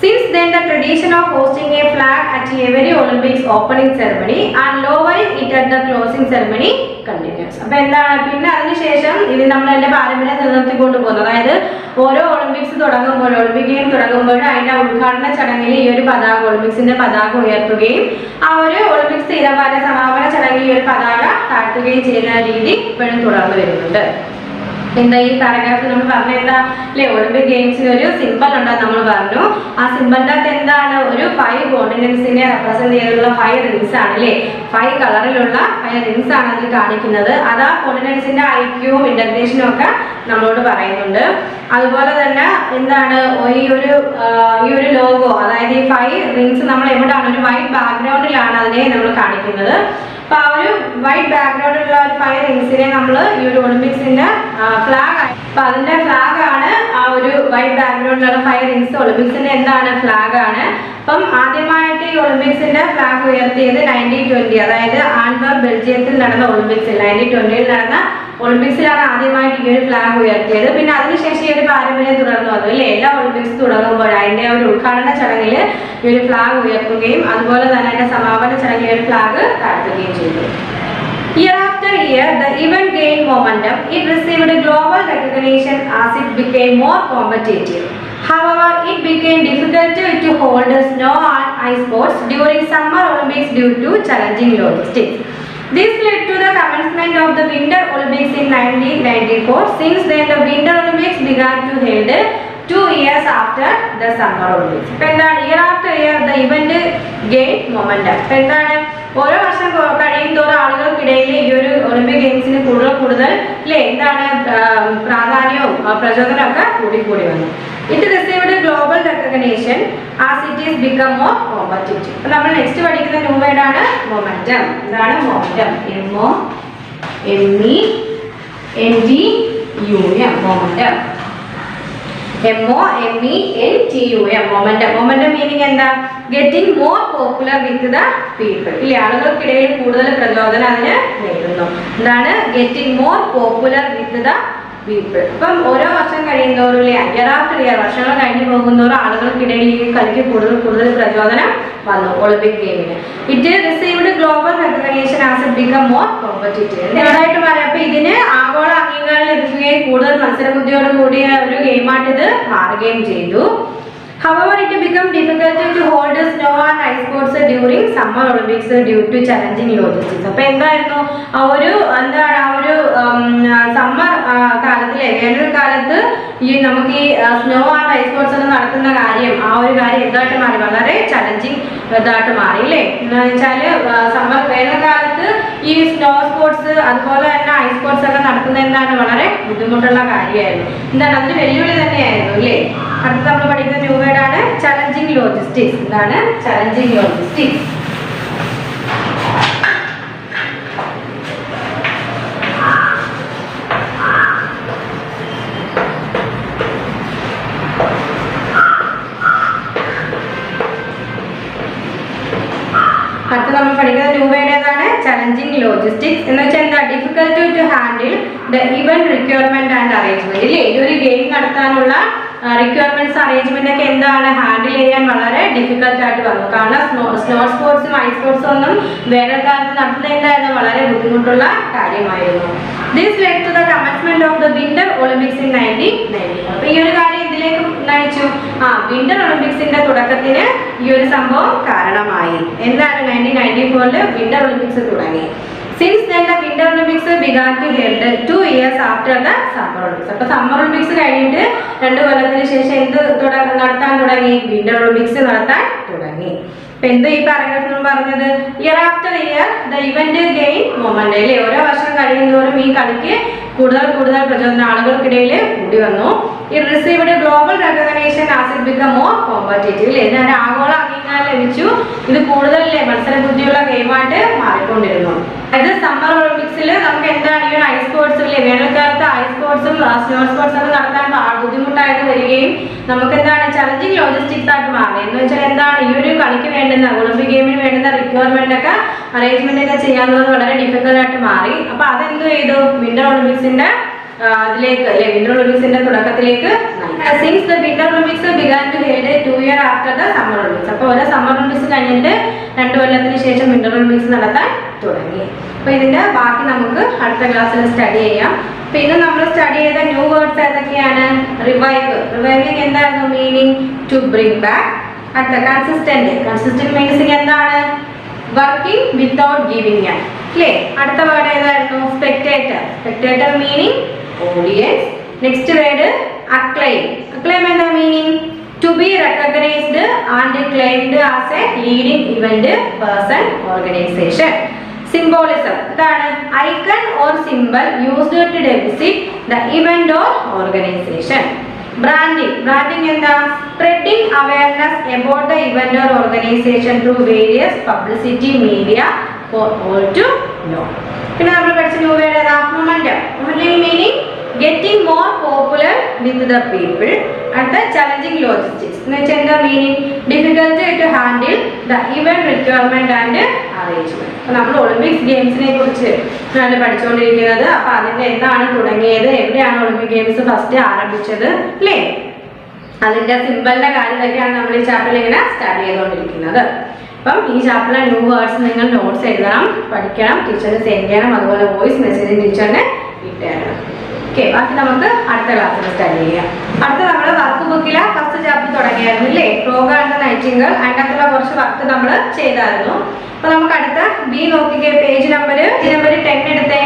Since then, the tradition of hosting a flag at every Olympics opening ceremony and lowering it at the closing ceremony continuous. അപ്പൊ എന്താണ് പിന്നെ അതിനുശേഷം ഇത് നമ്മൾ അതിന്റെ പാരമ്പര്യം നിലനിർത്തിക്കൊണ്ട് പോകുന്നത്. അതായത് ഓരോ ഒളിമ്പിക്സ് തുടങ്ങുമ്പോൾ, ഒളിമ്പിക് ഗെയിം തുടങ്ങുമ്പോൾ അതിന്റെ ഉദ്ഘാടന ചടങ്ങിൽ ഈ ഒരു പതാക, ഒളിമ്പിക്സിന്റെ പതാക ഉയർത്തുകയും ആ ഒരു ഒളിമ്പിക്സ് തീരപാല സമാപന ചടങ്ങിൽ ഈ ഒരു പതാക താഴ്ത്തുകയും ചെയ്യുന്ന രീതി ഇപ്പോഴും തുടർന്നു വരുന്നുണ്ട്. എന്താ ഈ പാരഗ്രാഫ് നമ്മൾ പറഞ്ഞ എന്താ അല്ലെ, ഒളിമ്പിക് ഗെയിംസിന് ഒരു സിമ്പിൾ ഉണ്ടെന്ന് നമ്മൾ പറഞ്ഞു. ആ സിമ്പിളിന്റെ അകത്ത് എന്താണ്, ഒരു 5 കോണ്ടിനെന്റ്സിനെ റെപ്രസെന്റ് ചെയ്തിട്ടുള്ള 5 റിങ്സ് ആണ് അല്ലെ, 5 കളറിലുള്ള 5 റിങ്സ് ആണ് അതിൽ കാണിക്കുന്നത്. അത് ആ കോണ്ടിനെന്റ്സിന്റെ ഐക്യവും ഇന്റഗ്രേഷനും ഒക്കെ നമ്മളോട് പറയുന്നുണ്ട്. അതുപോലെ തന്നെ എന്താണ് ഈ ഒരു ലോഗോ, അതായത് ഈ 5 റിങ്സ് നമ്മൾ എവിടെയാണ്, ഒരു വൈറ്റ് ബാക്ക്ഗ്രൗണ്ടിലാണ് അതിനെ നമ്മൾ കാണിക്കുന്നത്. അപ്പൊ ആ ഒരു വൈറ്റ് ബാക്ക്ഗ്രൗണ്ടിലുള്ള ഒരു 5 റിങ്സിനെ നമ്മൾ ഈ ഒരു ഒളിമ്പിക്സിന്റെ ഫ്ലാഗ്, അപ്പൊ അതിന്റെ ഫ്ലാഗ് ആണ് ആ ഒരു വൈറ്റ് ബാക്ക്ഗ്രൗണ്ടിലുള്ള 5 റിങ്സ് ഒളിമ്പിക്സിന്റെ എന്താണ് ഫ്ലാഗ് ആണ്. അപ്പം ആദ്യമായിട്ട് ഈ ഒളിമ്പിക്സിന്റെ ഫ്ലാഗ് ഉയർത്തിയത് 1920, അതായത് ആൻഡ്വർക്ക് ബെൽജിയത്തിൽ നടന്ന ഒളിമ്പിക്സിൽ 1920 നടന്ന ഒളിമ്പിക്സിലാണ് ആദ്യമായിട്ട് ഈ ഒരു ഫ്ലാഗ് ഉയർത്തിയത്. പിന്നെ അതിനുശേഷം ഈ ഒരു പാരമ്പര്യം തുടർന്നു വന്നു അല്ലെ, എല്ലാ ഒളിമ്പിക്സ് തുടങ്ങുമ്പോൾ അതിന്റെ ഒരു ഉദ്ഘാടന ചടങ്ങിൽ ഈ ഒരു ഫ്ലാഗ് ഉയർത്തുകയും അതുപോലെ തന്നെ അതിന്റെ സമാപന ചടങ്ങിൽ ഒരു ഫ്ലാഗ് താഴ്ത്തുകയും ചെയ്തു. Year after year, the event gained momentum. It received global recognition as it became more competitive. However, it became difficult to hold snow and ice sports during Summer Olympics due to challenging logistics. This led to the commencement of the Winter Olympics in 1994. Since then, the Winter Olympics began to held 2 years after the Summer Olympics. Year after year, the event gained momentum. ഓരോ വർഷം കഴിയും തോറും ആളുകൾക്കിടയിൽ ഈ ഒരു Olympic ഗെയിംസിന് കൂടുതൽ അല്ലെ എന്താണ് പ്രാധാന്യവും പ്രചോദനവും ഒക്കെ കൂടി വന്നു. It received global recognition as it is become more competitive. അപ്പൊ നമ്മൾ നെക്സ്റ്റ് പഠിക്കുന്ന ന്യൂ വേർഡ് ആണ് മൊമെന്റം. എന്താണ് momentum? MOMENTUM momentum. MOMENTUM momentum. Momentum meaning എന്താ? Getting more popular with the people ഇല്ലേ, ആളുകൾക്കിടയിൽ കൂടുതൽ പ്രചോദനം അതിന് നേടുന്നു. എന്താണ് getting more popular with the people. അപ്പം ഓരോ വർഷം കഴിയുന്നതോറും അല്ലെ, ഇയർ ആഫ്റ്റർ ഇയർ വർഷങ്ങൾ കഴിഞ്ഞു പോകുന്നതോറും ആളുകൾക്കിടയിൽ ഈ കളിക്ക് കൂടുതൽ പ്രചോദനം വന്നു ഒളിമ്പിക് ഗെയിമിന്. It received global recognition as it become more competitive. എന്തായിട്ട് പറയാം, അപ്പൊ ഇതിന് ആഗോള അംഗീകാരം ലഭിക്കുകയും കൂടുതൽ മത്സരബുദ്ധിയോട് കൂടിയ ഒരു ഗെയിമായിട്ട് ഇത് മാറുകയും ചെയ്തു. However, it became difficult to hold snow and ice sports during Summer Olympics due to challenging logistics. അപ്പോൾ എന്തായിരുന്നു ആ ഒരു സമ്മർ കാലത്തിലെ വേനൽക്കാലത്ത് ഈ നമുക്ക് ഈ സ്നോ ആൻഡ് ഐസ് സ്പോർട്സ് ഒക്കെ നടത്തുന്ന കാര്യം എന്തായിട്ട് മാറി, വളരെ ചലഞ്ചിങ് ഇതായിട്ട് മാറി അല്ലേ. എന്താണെന്ന് വെച്ചാല് വേനൽക്കാലത്ത് ഈ സ്നോ സ്പോർട്സ് അതുപോലെ തന്നെ ഐസ് സ്പോർട്സ് ഒക്കെ നടത്തുന്നത് എന്താണ് വളരെ ബുദ്ധിമുട്ടുള്ള കാര്യമായിരുന്നു. എന്താണ് അതിന് വെല്ലുവിളി തന്നെയായിരുന്നു അല്ലേ. അടുത്ത നമ്മൾ പഠിക്കുന്ന ന്യൂ വേർഡ് ആണ് ചലഞ്ചിങ് ലോജിസ്റ്റിക്സ്. എന്താണ് ചലഞ്ചിങ് ലോജിസ്റ്റിക്സ്? അടുത്ത നമ്മൾ പഠിക്കുന്ന ന്യൂ വേർഡ് ഏതാണ്? ചലഞ്ചിങ് ലോജിസ്റ്റിക്സ് എന്ന് വെച്ചാൽ എന്താ? Difficult to handle the event requirement and arrangement ഇല്ലേ. ഈ ഒരു ഗെയിം നടത്താനുള്ള റിക്വയർമെന്റ്സ് അറേഞ്ച്മെന്റ് ഒക്കെ എന്താണ് ഹാൻഡിൽ ചെയ്യാൻ വളരെ ഡിഫിക്കൽട്ട് ആയിട്ട് വന്നു. കാരണം സ്നോ സ്പോർട്സും ഐസ് സ്പോർട്സും ഒന്നും വേനൽക്കാലത്ത് നടത്തുന്നതിനായിരുന്നു വളരെ ബുദ്ധിമുട്ടുള്ള കാര്യമായിരുന്നു. This led to the commencement of the winter Olympics in 1990. അപ്പൊ ഈ ഒരു കാര്യം ഇതിലേക്ക് നയിച്ചു, വിന്റർ ഒളിമ്പിക്സിന്റെ തുടക്കത്തിന് ഈ ഒരു സംഭവം കാരണമായി. എന്താണ് 1994 വിന്റർ ഒളിമ്പിക്സ് തുടങ്ങി. Since then, the Winter Olympics began to held 2 years after the Summer Olympics. അപ്പോൾ സമ്മർ ഒളിമ്പിക്സ് കഴിഞ്ഞിട്ട് 2 കൊല്ലത്തിന് ശേഷം എന്ത് നടത്താൻ തുടങ്ങി? വിന്റർ ഒളിമ്പിക്സ് നടത്താൻ തുടങ്ങി. അപ്പൊ എന്ത് ഈ പാരഗ്രാഫിൽ പറഞ്ഞത്? Year after year the event gain moment അല്ലേ. ഓരോ വർഷം കഴിയുന്നതോറും ഈ കളിക്ക് കൂടുതൽ പ്രചോദനം ആളുകൾക്കിടയിൽ കൂടി വന്നു. It received global recognition as it become more competitive അല്ലേ. ഇതിന് ആഗോള അംഗീകാരം ലഭിച്ചു. ഇത് കൂടുതലല്ലേ മത്സരബുദ്ധിയുള്ള ഗെയിമായിട്ട് മാറിക്കൊണ്ടിരുന്നു. അതായത് സമ്മർ ഒളിമ്പിക്സിൽ നമുക്ക് എന്താണ് ഈ ഐസ് സ്പോർട്സ് ഇല്ലേ, വേനൽക്കാലത്ത് ഐസ് സ്പോർട്സും സ്നോ സ്പോർട്സും ഒക്കെ നടത്താൻ ബുദ്ധിമുട്ടായിട്ട് വരികയും നമുക്ക് എന്താണ് ചലഞ്ചിങ് ലോജിസ്റ്റിക്സ് ആയിട്ട് മാറി. എന്ന് വെച്ചാൽ എന്താണ് ഈ ഒരു കളിക്ക് വേണ്ടുന്ന ഒളിമ്പിക് ഗെയിമിന് വേണ്ടുന്ന റിക്വയർമെന്റ് ഒക്കെ അറേഞ്ച്മെന്റ് ഒക്കെ ചെയ്യാന്നുള്ളത് വളരെ ഡിഫിക്കൽട്ട് ആയിട്ട് മാറി. അപ്പൊ അതെന്ത് ചെയ്തു? വിന്റർ ഒളിമ്പിക്സിന്റെ അതിലേക്ക് അല്ലെ, winter ഒളിമ്പിക്സിന്റെ തുടക്കത്തിലേക്ക്. Since the Winter Olympics began to held 2 years after the Summer Olympics. അപ്പോൾ ഒരു സമ്മർ ഒളിമ്പിക്സ് കഴിഞ്ഞിട്ട് 2 കൊല്ലത്തിന് ശേഷം വിന്റർ ഒളിമ്പിക്സ് നടത്താൻ തുടങ്ങി. അപ്പോൾ ഇതിൻ്റെ ബാക്കി നമുക്ക് അടുത്ത ക്ലാസ്സിൽ സ്റ്റഡി ചെയ്യാം. പിന്നെ നമ്മൾ സ്റ്റഡി ചെയ്ത ന്യൂ വേർഡ്സ് ഏതൊക്കെയാണ്? റിവൈവിങ് എന്തായിരുന്നു മീനിങ്? To bring back. അടുത്ത കൺസിസ്റ്റന്റ് മീൻസിങ് എന്താണ്? വർക്കിംഗ് വിത്തൗട്ട് ഗിവിങ് ആൻ, അല്ലേ? അടുത്ത വേർഡ് ഏതായിരുന്നു? Spectator meaning audience. Next word acclaim എന്താ meaning? to be recognized and claimed as a leading event, person, organization. Symbolism എന്താണ്? icon or symbol used to depict the event or organization. Branding എന്താ? spreading awareness about the event or organization through various publicity media for all to know. പിന്നെ നമ്മൾ പഠിച്ച new word ഏതാ? Momentum meaning getting more popular with the people. അടുത്ത challenging logistics എന്ന് വെച്ചാൽ എന്താ meaning? difficult to handle the event requirement and arrangement. അപ്പോൾ നമ്മൾ ഒളിമ്പിക്സ് ഗെയിംസിനെ കുറിച്ച് പഠിച്ചുകൊണ്ടിരിക്കുന്നത്. അപ്പോൾ അതിൻ്റെ എന്താണ് തുടങ്ങിയത്, എവിടെയാണ് ഒളിമ്പിക് ഗെയിംസ് ഫസ്റ്റ് ആരംഭിച്ചത്, അല്ലേ? അതിൻ്റെ സിമ്പിളിൻ്റെ കാര്യങ്ങളൊക്കെയാണ് നമ്മൾ ഈ ചാപ്റ്ററിൽ ഇങ്ങനെ സ്റ്റഡി ചെയ്തുകൊണ്ടിരിക്കുന്നത്. അപ്പം ഈ ചാപ്റ്ററിലെ ന്യൂ വേർഡ്സ് നിങ്ങൾ നോട്ട്സ് എഴുതണം, പഠിക്കണം, ടീച്ചറിന് സെൻഡ് ചെയ്യണം, അതുപോലെ വോയിസ് മെസ്സേജ് ടീച്ചറിന് ഇട്ടുതരണം. ഓക്കെ, ബാക്കി നമുക്ക് അടുത്ത ക്ലാസ്സിൽ സ്റ്റഡി ചെയ്യാം. അടുത്ത നമ്മൾ വർക്ക് ബുക്കിലെ ഫസ്റ്റ് ചാപ്റ്റർ തുടങ്ങിയായിരുന്നു, അല്ലേ? Frog and Nightingale. അതിനകത്തുള്ള കുറച്ച് വർക്ക് നമ്മൾ ചെയ്തായിരുന്നു. അപ്പോൾ നമുക്ക് അടുത്ത ബി നോക്കിക്കേ, പേജ് നമ്പർ 10 എടുത്തേ.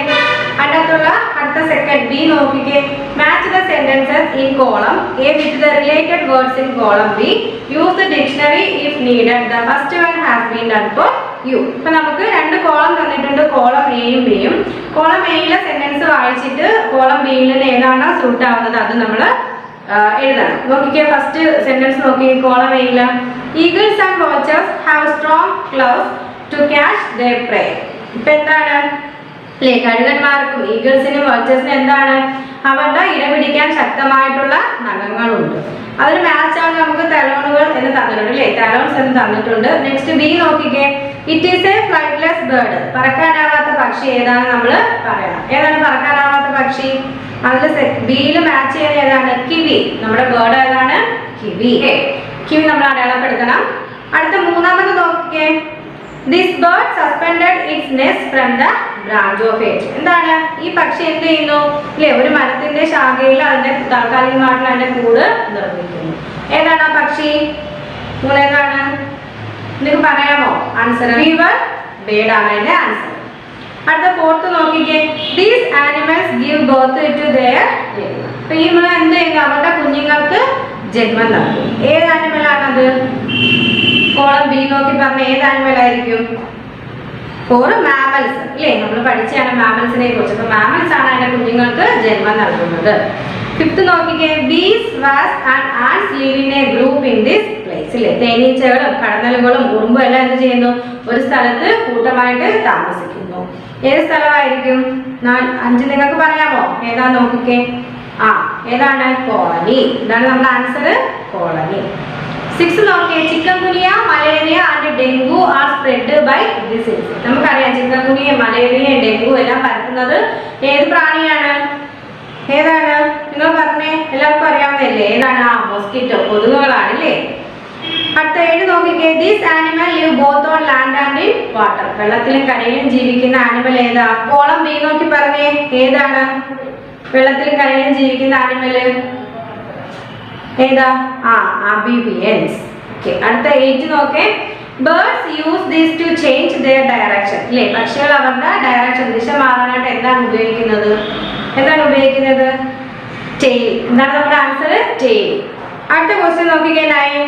അതിനകത്തുള്ള അടുത്ത സെക്കൻഡ് ബി നോക്കിക്കേ. Match the sentences in column A with the related words in column B. Use the dictionary if needed. The first one has been done for you. ഇപ്പം നമുക്ക് രണ്ട് column തന്നിട്ടുണ്ട്, column എയും ബിയും. കോളം എയിലെ sentence വായിച്ചിട്ട് column ബിയിൽ ഏതാണ് സൂട്ട് ആവുന്നത് അത് നമ്മൾ എഴുതണം. നോക്കിക്കേ, ഫസ്റ്റ് സെന്റൻസ് നോക്കി. കോളം എയില് eagles and watchers have strong claws to catch their prey. ഇപ്പം എന്താണ്, അല്ലേ? കഴുകന്മാർക്കും ഈഗിൾസിനും വാച്ചേഴ്സിനും എന്താണ്? അവരുടെ ഇരപിടിക്കാൻ ശക്തമായിട്ടുള്ള നഖങ്ങളുണ്ട്. അതിന് മാച്ച് ആണ് നമുക്ക് തലോണുകൾ എന്ന് തന്നിട്ടുണ്ട്, അല്ലേ? തലോൺസ് എന്ന് തന്നിട്ടുണ്ട്. നെക്സ്റ്റ് ബി നോക്കിക്കേ. It is a flightless bird. പറക്കാനാവാത്ത പക്ഷി ഏതാണ് നമ്മൾ പറയണം. ഏതാണ് പറക്കാനാവാത്ത പക്ഷി? അതിൽ ബിയിൽ മാച്ച് ചെയ്യുന്ന ഏതാണ്? കിവി. നമ്മുടെ ബേർഡ് ഏതാണ്? കിവി. കിവി നമ്മൾ അടയാളപ്പെടുത്തണം. അടുത്ത മൂന്നാമത് നോക്കിക്കേ. This bird suspended it's nest from the branch of A. എന്താണ്? ഈ പക്ഷി എന്ത് ചെയ്യുന്നു, അല്ലേ? ഒരു മരത്തിന്റെ ശാഖയിൽ അതിന്റെ താൽക്കാലികമായിട്ടുള്ള അതിന്റെ കൂട് നിർമ്മിക്കുന്നു. ഏതാണ് ആ പക്ഷി? ഏതാണ്? നിങ്ങൾക്ക് പറയാമോ ആൻസർ? ബീവർ ബേർഡ് ആണ് അതിന്റെ ആൻസർ. അടുത്ത ഫോർത്ത് നോക്കിക്കേ. These animals give birth to their young. അപ്പൊ ഈ മൃഗം എന്ത് ചെയ്യുന്നു? അവരുടെ കുഞ്ഞുങ്ങൾക്ക് ജന്മം നൽകും. ഏത് ആനിമലാണത്? കോളം ബി നോക്കി പറഞ്ഞ ഏത് ആനിമൽ ആയിരിക്കും? ഫോർ മാമൽസ്, അല്ലേ? നമ്മൾ പഠിച്ചാണ് മാമൽസിനെ കുറിച്ച്. അപ്പൊ മാമൽസ് ആണ് അതിന്റെ കുഞ്ഞുങ്ങൾക്ക് ജന്മം നൽകുന്നത്. ഫിഫ്ത്ത് നോക്കിക്കേ. ബീസ് വാസ് and ants live in a group in this place, അല്ലേ? തേനീച്ചകളും കടന്നലുകളും ഉറുമ്പും എല്ലാം എന്ത് ചെയ്യുന്നു? ഒരു സ്ഥലത്ത് കൂട്ടമായിട്ട് താമസിക്കുന്നു. ഏത് സ്ഥലമായിരിക്കും? 5 നിങ്ങൾക്ക് പറയാമോ? ഏതാ നോക്കിക്കേ. ഏതാണ്? കോളനി. ഇതാണ് നമ്മുടെ ആൻസർ, കോളനി. 6 നോക്കിയേ. Chikungunya, malaria and dengue are spread by this insect. നമുക്കറിയാം ചിക്കൻ ഗുനിയ, മലേറിയ, ഡെങ്കു എല്ലാം പരത്തുന്നത് ഏത് പ്രാണിയാണ്? ഏതാണ്? നിങ്ങൾ പറഞ്ഞേ, എല്ലാവർക്കും അറിയാവുന്നതല്ലേ? ഏതാണ്? മോസ്കിറ്റോ, കൊതുകുകളാണ്, അല്ലേ? അടുത്ത 7 നോക്കിക്കേ. These animal live both on land and in water. വെള്ളത്തിലും കരയിലും ജീവിക്കുന്ന ആനിമൽ ഏതാ? കോളം ബി നോക്കി പറഞ്ഞേ, ഏതാണ് വെള്ളത്തിലും കരയിലും ജീവിക്കുന്ന ആനിമല്? ഏതാ? amphibians. ഓക്കെ, അടുത്ത 8 നോക്കേ. Birds use these two change there direction, അല്ലേ? പക്ഷികൾ അവരുടെ ഡയറക്ഷൻ, ദിശ മാറാനായിട്ട് എന്താണ് ഉപയോഗിക്കുന്നത്? ടെയിൽ. എന്താണ് നമ്മുടെ ആൻസർ? ടെയിൽ. അടുത്ത ക്വസ്റ്റ്യൻ നോക്കിക്കേ. 9.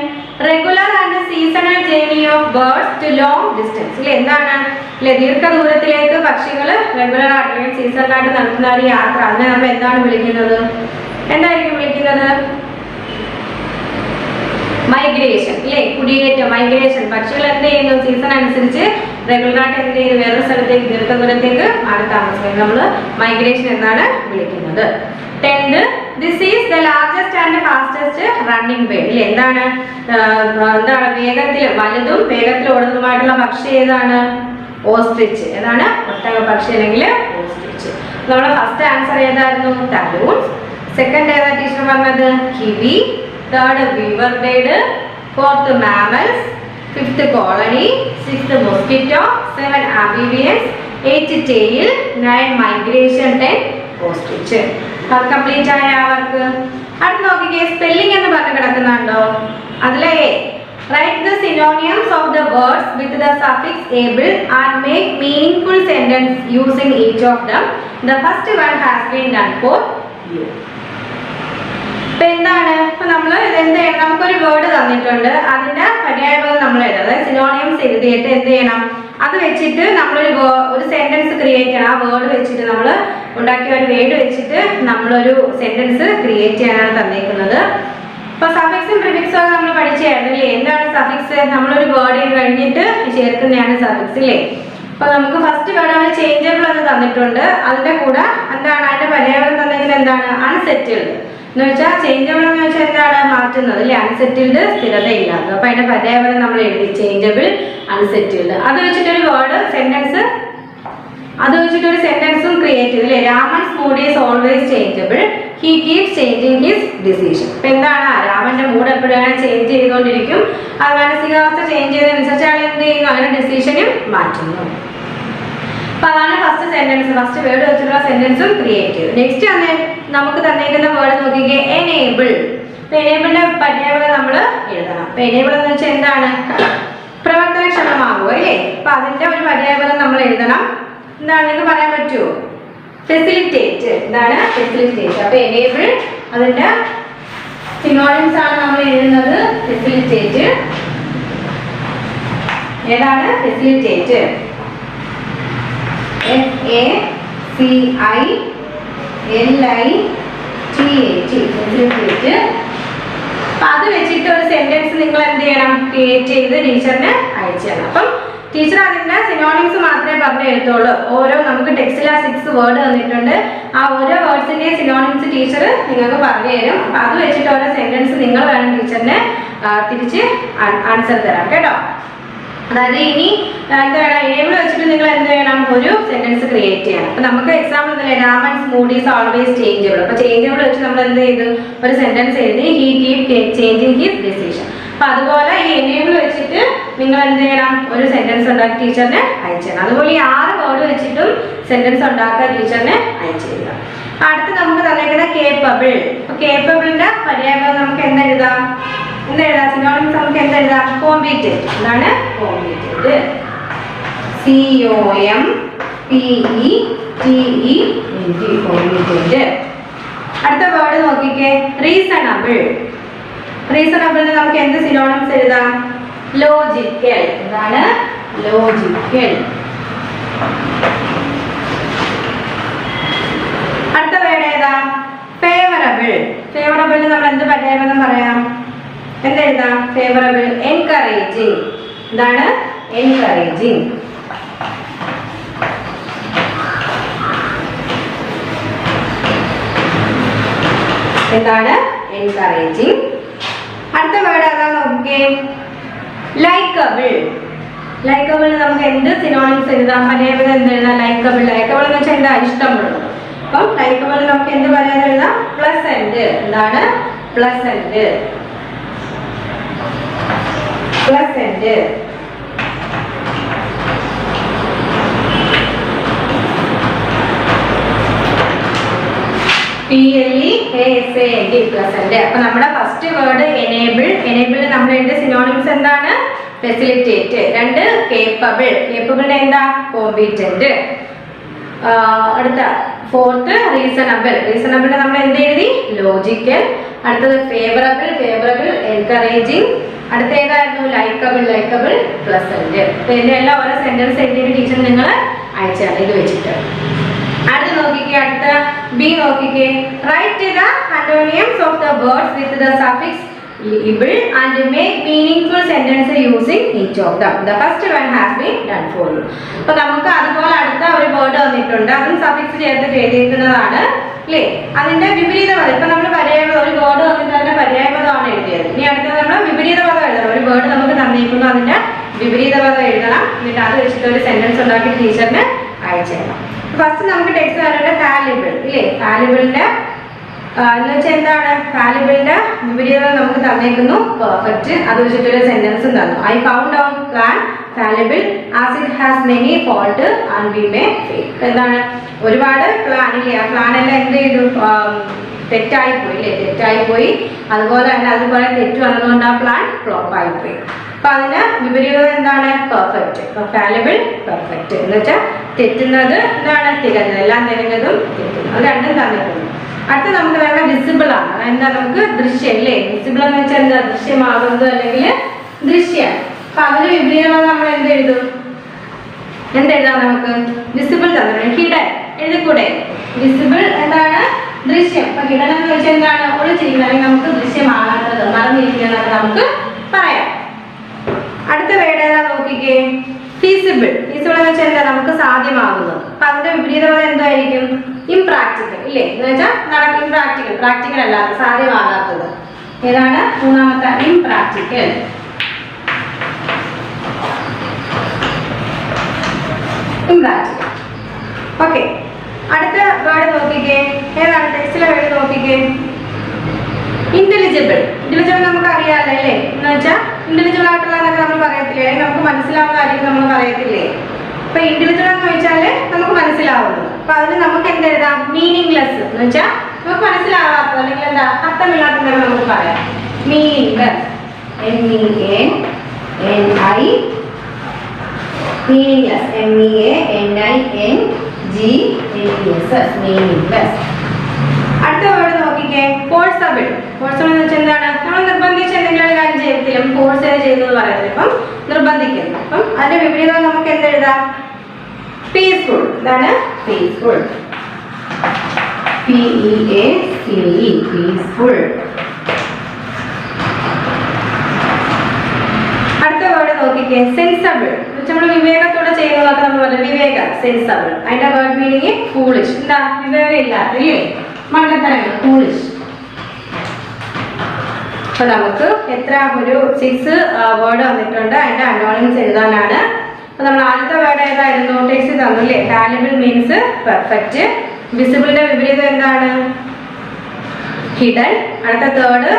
Regular and seasonal journey of birds to long distance. അല്ലേ? എന്താണ്? അല്ലെ, ദീർഘദൂരത്തിലേക്ക് പക്ഷികൾ റെഗുലർ ആയിട്ട് സീസണലായിട്ട് നടത്തുന്ന ഒരു യാത്ര, അതിനെ നമ്മൾ എന്താണ് വിളിക്കുന്നത്? എന്തായിരിക്കും വിളിക്കുന്നത്? മൈഗ്രേഷൻ, അല്ലേ? കുടിയേറ്റം, മൈഗ്രേഷൻ. പക്ഷികൾ എന്ത് ചെയ്യുന്നു? സീസൺ അനുസരിച്ച് റെഗുലറായിട്ട് എന്ത് ചെയ്യുന്നു? വേറൊരു സ്ഥലത്തേക്ക് ദീർഘദൂരത്തേക്ക് മാറി താമസിക്കുന്നത് നമ്മൾ മൈഗ്രേഷൻ എന്നാണ് വിളിക്കുന്നത്. 10. This is the largest and fastest running bird. അല്ലേ? എന്താണ് വേഗത്തിൽ വലുതും വേഗത്തിൽ ഓടുന്നതുമായിട്ടുള്ള പക്ഷി ഏതാണ്? ഓസ്ട്രിച്ച്. ഏതാണ്? ഒട്ടക പക്ഷി അല്ലെങ്കിൽ ഓസ്ട്രിച്ച്. നമ്മുടെ ഫസ്റ്റ് ആൻസർ ഏതായിരുന്നു? തലൂൺസ്. സെക്കൻഡ് ഏതാ ടീച്ചർ പറഞ്ഞത്? Kiwi. Third beaver bird. Fourth mammals. 5th colony. 6th mosquito. 7 amphibians. 8 tail, 9 migration, 10 ostrich. അത് കംപ്ലീറ്റ് ആയ അവർക്ക് അടുത്ത് നോക്കിക്കേ സ്പെല്ലിംഗ് എന്ന് പറഞ്ഞ് കിടക്കുന്നുണ്ടോ അതിലെ write the synonyms of the words with the suffix able and make meaningful sentence using each of them. The first one has been done for you. ഇപ്പൊ എന്താണ് ഇപ്പൊ നമ്മൾ എന്ത് ചെയ്യണം നമുക്കൊരു വേർഡ് തന്നിട്ടുണ്ട് അതിന്റെ പര്യായപദം നമ്മൾ എഴുതാം അതായത് സിനോണിയംസ് എഴുതിയിട്ട് എന്ത് ചെയ്യണം അത് വെച്ചിട്ട് നമ്മളൊരു സെന്റൻസ് ക്രിയേറ്റ് ചെയ്യണം ആ വേർഡ് വെച്ചിട്ട് നമ്മൾ ഉണ്ടാക്കിയ ഒരു വേർഡ് വെച്ചിട്ട് നമ്മളൊരു സെന്റൻസ് ക്രിയേറ്റ് ചെയ്യാനാണ് തന്നേക്കുന്നത് ഇപ്പൊ സഫിക്സും പ്രിഫിക്സും ഒക്കെ നമ്മൾ പഠിച്ചായിരുന്നു അല്ലേ എന്താണ് സഫിക്സ് നമ്മളൊരു വേർഡ് കഴിഞ്ഞിട്ട് ചേർക്കുന്നതാണ് സഫിക്സ് അല്ലേ അപ്പൊ നമുക്ക് ഫസ്റ്റ് വേർഡ് അവർ ചേഞ്ചബിൾ എന്ന് തന്നിട്ടുണ്ട് അതിന്റെ കൂടെ എന്താണ് അതിന്റെ പര്യായപദം തന്നെങ്കിൽ എന്താണ് അൺസെറ്റിൽഡ് എന്ന് വെച്ചാൽ ചേഞ്ചബിൾ എന്ന് വെച്ചാൽ എന്താണ് മാറ്റുന്നത് അല്ലെ അൺസെറ്റിൽഡ് സ്ഥിരതയില്ലാത്തത് അപ്പൊ അതിന്റെ പര്യായപദം നമ്മൾ എഴുതി ചേഞ്ചബിൾ അൺസെറ്റിൽഡ് അത് വെച്ചിട്ടൊരു വേർഡ് സെന്റൻസ് അത് വെച്ചിട്ടൊരു സെന്റൻസും ക്രിയേറ്റ് ചെയ്തു അല്ലെ Raman's mood is always changeable he keeps changing his decision അപ്പൊ എന്താണ് രാമന്റെ മൂഡ് എപ്പോഴും ചേഞ്ച് ചെയ്തുകൊണ്ടിരിക്കും അത് മാനസികാവസ്ഥ ചേഞ്ച് ചെയ്തതനുസരിച്ച് അയാൾ എന്ത് ചെയ്യുന്നു അങ്ങനെ ഡിസിഷനും മാറ്റുന്നു അപ്പൊ അതാണ് ഫസ്റ്റ് സെന്റൻസ് ഫസ്റ്റ് വേർഡ് വെച്ചിട്ടുള്ള സെന്റൻസും ക്രിയേറ്റ് ചെയ്തു നെക്സ്റ്റ് നമുക്ക് തന്നേക്കുന്ന വേർഡ് നോക്കിക്കേ എനേബിൾ എനേബിളിന്റെ പര്യായപദം നമ്മൾ എഴുതണം അപ്പൊ എനേബിൾ എന്ന് വെച്ചാൽ എന്താണ് പ്രവർത്തനക്ഷമമാകുക അല്ലേ അപ്പൊ അതിന്റെ ഒരു പര്യായപദം നമ്മൾ എഴുതണം എന്താണ് നിങ്ങൾക്ക് പറയാൻ പറ്റുമോ ഫെസിലിറ്റേറ്റ് എന്താണ് ഫെസിലിറ്റേറ്റ് അപ്പൊ എനേബിൾ അതിന്റെ സിനോണിംസ് ആണ് നമ്മൾ എഴുതുന്നത് ഫെസിലിറ്റേറ്റ് ഏതാണ് ഫെസിലിറ്റേറ്റ് FACILITAT ഫെസിലിറ്റേറ്റ് അത് വെച്ചിട്ട് ഒരു സെന്റൻസ് നിങ്ങൾ എന്ത് ചെയ്യണം ക്രിയേറ്റ് ചെയ്ത് ടീച്ചറിന് അയച്ചു തരണം അപ്പം ടീച്ചർ അതിന്റെ സിനോണിംസ് മാത്രമേ പറഞ്ഞു തരത്തുള്ളൂ ഓരോ നമുക്ക് ടെക്സ്റ്റിൽ ആ 6 വേർഡ് തന്നിട്ടുണ്ട് ആ ഓരോ വേർഡ്സിന്റെ സിനോണിംസ് ടീച്ചർ നിങ്ങൾക്ക് പറഞ്ഞു തരും അപ്പൊ അത് വെച്ചിട്ട് ഓരോ സെന്റൻസ് നിങ്ങൾ വേണം ടീച്ചറിന് തിരിച്ച് ആൻസർ തരാം കേട്ടോ അതായത് ഇനി എന്താ വേണം എനേബിൾ വെച്ചിട്ട് നിങ്ങൾ എന്ത് ചെയ്യണം ഒരു സെന്റൻസ് ക്രിയേറ്റ് ചെയ്യണം അപ്പൊ നമുക്ക് എക്സാമ്പിൾ ഒന്നുമില്ല രാമൻസ് മൂഡ് ഈസ് ഓൾവേസ് ചേഞ്ചബിൾ അപ്പൊ ചേഞ്ചബിൾ വെച്ച് നമ്മൾ എന്ത് ചെയ്തു ഒരു സെന്റൻസ് എഴുതി he keep changing his decision അപ്പൊ അതുപോലെ ഈ എനേബിൾ വെച്ചിട്ട് നിങ്ങൾ എന്ത് ചെയ്യണം ഒരു സെന്റൻസ് ഉണ്ടാക്കി ടീച്ചറിന് അയച്ചു തരണം അതുപോലെ ഈ 6 വേർഡ് വെച്ചിട്ടും സെന്റൻസ് ഉണ്ടാക്കാൻ ടീച്ചറിന് അയച്ചു തരിക അടുത്ത് നമുക്ക് തന്നേക്കുന്ന കേപ്പബിൾ അപ്പൊ കേപ്പബിളിന്റെ പര്യായപദം നമുക്ക് എന്തെഴുതാം സിനോണിംസ് നമുക്ക് എന്തെഴുതാം കോമ്പീറ്റന്റ് എന്താണ് കോമ്പീറ്റന്റ് COMPETENT കോമ്പീറ്റന്റ് അടുത്ത വേർഡ് നോക്കിക്കേ റീസണബിൾ റീസണബിളിന് നമുക്ക് എന്ത് സിനോണിംസ് എഴുതാം ലോജിക്കൽ എന്താണ് ലോജിക്കൽ അടുത്ത വേർഡ് ഏതാ ഫേവറബിൾ ഫേവറബിളിന് നമ്മൾ എന്ത് പര്യായപദം പറയാം എന്തെഴുതാം ഫേവറബിൾ എൻകറേജിങ് എന്താണ് എൻകറേജിങ് എന്താണ് എൻകറേജിങ് അടുത്ത വേർഡ് ഏതാ നോക്കിക്കേ ലൈക്കബിൾ ലൈക്കബിൾ നമുക്ക് എന്ത് സിനോണിംസ് എഴുതാം പര്യായപദം എന്ത് എഴുതാം ലൈക്കബിൾ ലൈക്കബിൾ എന്ന് വെച്ചാൽ എന്താ ഇഷ്ടമുള്ളത് അപ്പം ലൈക്കബിൾ നമുക്ക് എന്ത് പറയാൻ എഴുതാം പ്ലസന്റ് എന്താണ് പ്ലസന്റ് പ്ലസന്റ് PLEASANT പ്ലസന്റ് അപ്പൊ നമ്മുടെ ഫസ്റ്റ് വേർഡ് എനേബിൾ എനേബിളിൽ നമ്മൾ എഴുതിയ സിനോണിംസ് എന്താണ് ഫെസിലിറ്റേറ്റ് 2 കേപ്പബിൾ കേപ്പബിളിന്റെ എന്താ കോമ്പീറ്റന്റ് അടുത്ത 4th റീസണബിൾ റീസണബിളിൽ നമ്മൾ എന്ത് എഴുതി ലോജിക്കൽ അടുത്തത് ഫേവറബിൾ ഫേവറബിൾ എൻകറേജിങ് അടുത്ത ഏതായിരുന്നു ലൈക്കബിൾ ലൈക്കബിൾ പ്ലസന്റ് അപ്പൊ ഇതിന്റെ എല്ലാം ഓരോ സെന്റൻസ് എഴുതിയിട്ട് ടീച്ചർ നിങ്ങൾ അയച്ചാണ് ഇത് വെച്ചിട്ട് അടുത്ത നോക്കിക്കേ അടുത്ത ബി നോക്കിക്കേ write the antonyms of the words with the suffix able and make meaningful sentence using each of them. The first one has been done for you. അപ്പോൾ നമുക്ക് അതുപോലെ അടുത്ത ഒരു വേർഡ് വന്നിട്ടുണ്ട് അതും സഫിക്സ് ചേർത്ത് എഴുതിയിരിക്കുന്നതാണ് അല്ലേ അതിന്റെ വിപരീത പദം ഇപ്പൊ നമ്മൾ പര്യായപദം ഒരു വേർഡ് വന്നിട്ട് അതിന്റെ പര്യായപദമാണ് എഴുതിയത് ഇനി അടുത്തത് നമ്മൾ വിപരീത പദം എഴുതണം ഒരു വേർഡ് നമുക്ക് തന്നിരിക്കുന്നു അതിന്റെ വിപരീത പദം എഴുതണം എന്നിട്ട് അത് വെച്ചിട്ട് ഒരു സെന്റൻസ് ഉണ്ടാക്കി ടീച്ചറിന് അയച്ചു തരണം ഫസ്റ്റ് നമുക്ക് ടെക്സ്റ്റ് തരേണ്ട ഫാലിബിൾ ഇല്ലേ ഫാലിബിളിന്റെ എന്ന് വെച്ചാൽ എന്താണ് ഫാലിബിളിന്റെ വിപരീതം നമുക്ക് തന്നേക്കുന്നു പെർഫെക്റ്റ്. അത് വെച്ചിട്ടൊരു സെന്റൻസും തന്നു. I found out plan fallible as it has many fault and we may fail. എന്താണ് ഒരുപാട് പ്ലാൻ ഇല്ലേ, ആ പ്ലാൻ എല്ലാം എന്ത് ചെയ്തു, തെറ്റായിപ്പോയി അല്ലേ, തെറ്റായിപ്പോയി. അതുപോലെ തന്നെ അതുപോലെ തെറ്റ് വന്നതുകൊണ്ട് ആ പ്ലാൻ ഫ്ലോപ്പ് ആയിപ്പോയി. അപ്പൊ അതിന് വിപരീതം എന്താണ് പെർഫെക്റ്റ്. ഫാലിബിൾ പെർഫെക്റ്റ് എന്ന് വെച്ചാൽ തെറ്റുന്നത് എന്താണ് തികഞ്ഞത്, എല്ലാം തികഞ്ഞതും തെറ്റുന്നത്, അത് രണ്ടും തന്നിട്ടുണ്ട്. അടുത്ത നമുക്ക് വേണ്ട വിസിബിൾ ആണ്. എന്താ നമുക്ക് ദൃശ്യം അല്ലേ, വിസിബിൾ എന്ന് വെച്ചാൽ എന്താ ദൃശ്യമാകുന്നത് അല്ലെങ്കിൽ ദൃശ്യം. അപ്പൊ അതിന് വിപരീതമായി നമ്മൾ എന്തെഴുതും, എന്തെഴുതാം നമുക്ക് വിസിബിൾ തന്നിട്ടുണ്ട്. ഹിഡൻ എഴുതിക്കൂടെ, വിസിബിൾ എന്താണ് ദൃശ്യം. അപ്പൊ ഹിഡൻ എന്ന് വെച്ചാൽ എന്താണ് ഒളിച്ചിരിക്കുന്നത് അല്ലെങ്കിൽ നമുക്ക് ദൃശ്യമാകാത്തത്, മറന്നിരിക്കുന്നത് നമുക്ക് പറയാം. അടുത്ത വേർഡ് ഏതാ നോക്കിക്കേ, ഫീസിബിൾ. ഫീസിബിൾ എന്ന് വെച്ചാൽ എന്താ നമുക്ക് സാധ്യമാകുന്നത്. അപ്പൊ അതിന്റെ വിപരീതം എന്തായിരിക്കും, ഇംപ്രാക്ടിക്കൽ ഇല്ലേ, എന്ന് വെച്ചാൽ ഇംപ്രാക്ടിക്കൽ, പ്രാക്ടിക്കൽ അല്ലാത്ത സാധ്യമാകാത്തത്. ഏതാണ് മൂന്നാമത്തെ, ഇംപ്രാക്ടിക്കൽ. ഇംപ്രാക്ടിക്കൽ. ഓക്കെ, അടുത്ത വേർഡ് നോക്കിക്കേ, ഏതാണ് ടെക്സ്റ്റിലെ വേർഡ് നോക്കിക്കേ, ഇന്റലിജിബിൾ. ഇന്റലിജിബിൾ നമുക്ക് അറിയാമല്ലോ അല്ലേ, എന്ന് വെച്ചാൽ ഇന്റലിജിബിൾ ആയിട്ടുള്ളതൊക്കെ നമ്മൾ പറയത്തില്ലേ, അല്ലെങ്കിൽ നമുക്ക് മനസ്സിലാവുന്ന കാര്യം നമ്മൾ പറയത്തില്ലേ. അപ്പൊ ഇന്റലിജിബിൾ എന്ന് വെച്ചാൽ നമുക്ക് മനസ്സിലാവുന്നു. അപ്പൊ അതിന് നമുക്ക് എന്തെഴുതാം, മീനിങ്ലെസ് എന്ന് വെച്ചാൽ നമുക്ക് മനസ്സിലാവാത്തത് അല്ലെങ്കിൽ എന്താ അർത്ഥമില്ലാത്തതൊക്കെ നമുക്ക് പറയാം. Meaningless, MEANI, meaningless, MEANINGLESS, meaningless. അടുത്ത വേർഡ് നോക്കിക്കേ, ഫോഴ്സബിൾ. ഫോഴ്സബിൾ എന്ന് വെച്ചാൽ എന്താണ് നമ്മൾ നിർബന്ധിച്ച് എന്തെങ്കിലും ഒരു കാര്യം ചെയ്യത്തില്ല, ഫോഴ്സ് ചെയ്യുന്നത് പറയുന്നത്, ഇപ്പം നിർബന്ധിക്കുന്നു. അപ്പം അതിന്റെ വിപരീതം നമുക്ക് എന്തെഴുതാം, പീസ്ഫുൾ. എന്താണ് പീസ്ഫുൾ, PEACE, പീസ്ഫുൾ. അടുത്ത വേർഡ് നോക്കിക്കേ, സെൻസബിൾ. നമ്മൾ വിവേകത്തോടെ ചെയ്യുന്നതൊക്കെ നമ്മൾ പറഞ്ഞു, വിവേക സെൻസബിൾ. അതിന്റെ വേർഡ് മീനിങ് ഫൂളിഷ്. എന്താ വിവേകം ഇല്ലാത്ത ഇല്ലേ, മണ്ടത്തരങ്ങൾ, ഫൂളിഷ്. അപ്പൊ നമുക്ക് എത്ര ഒരു 6 വേർഡ് വന്നിട്ടുണ്ട്. അതിന്റെ അനോണിംസ് എഴുതാനാണ്. അപ്പൊ നമ്മൾ ആദ്യത്തെ വേർഡ് ഏതായിരുന്നു, ടെക്സ്റ്റ് തന്നില്ലേ, ഫാലിബിൾ മീൻസ് പെർഫെക്റ്റ്. വിസിബിളിന്റെ വിപരീതം എന്താണ്, ഹിഡൻ. അടുത്ത third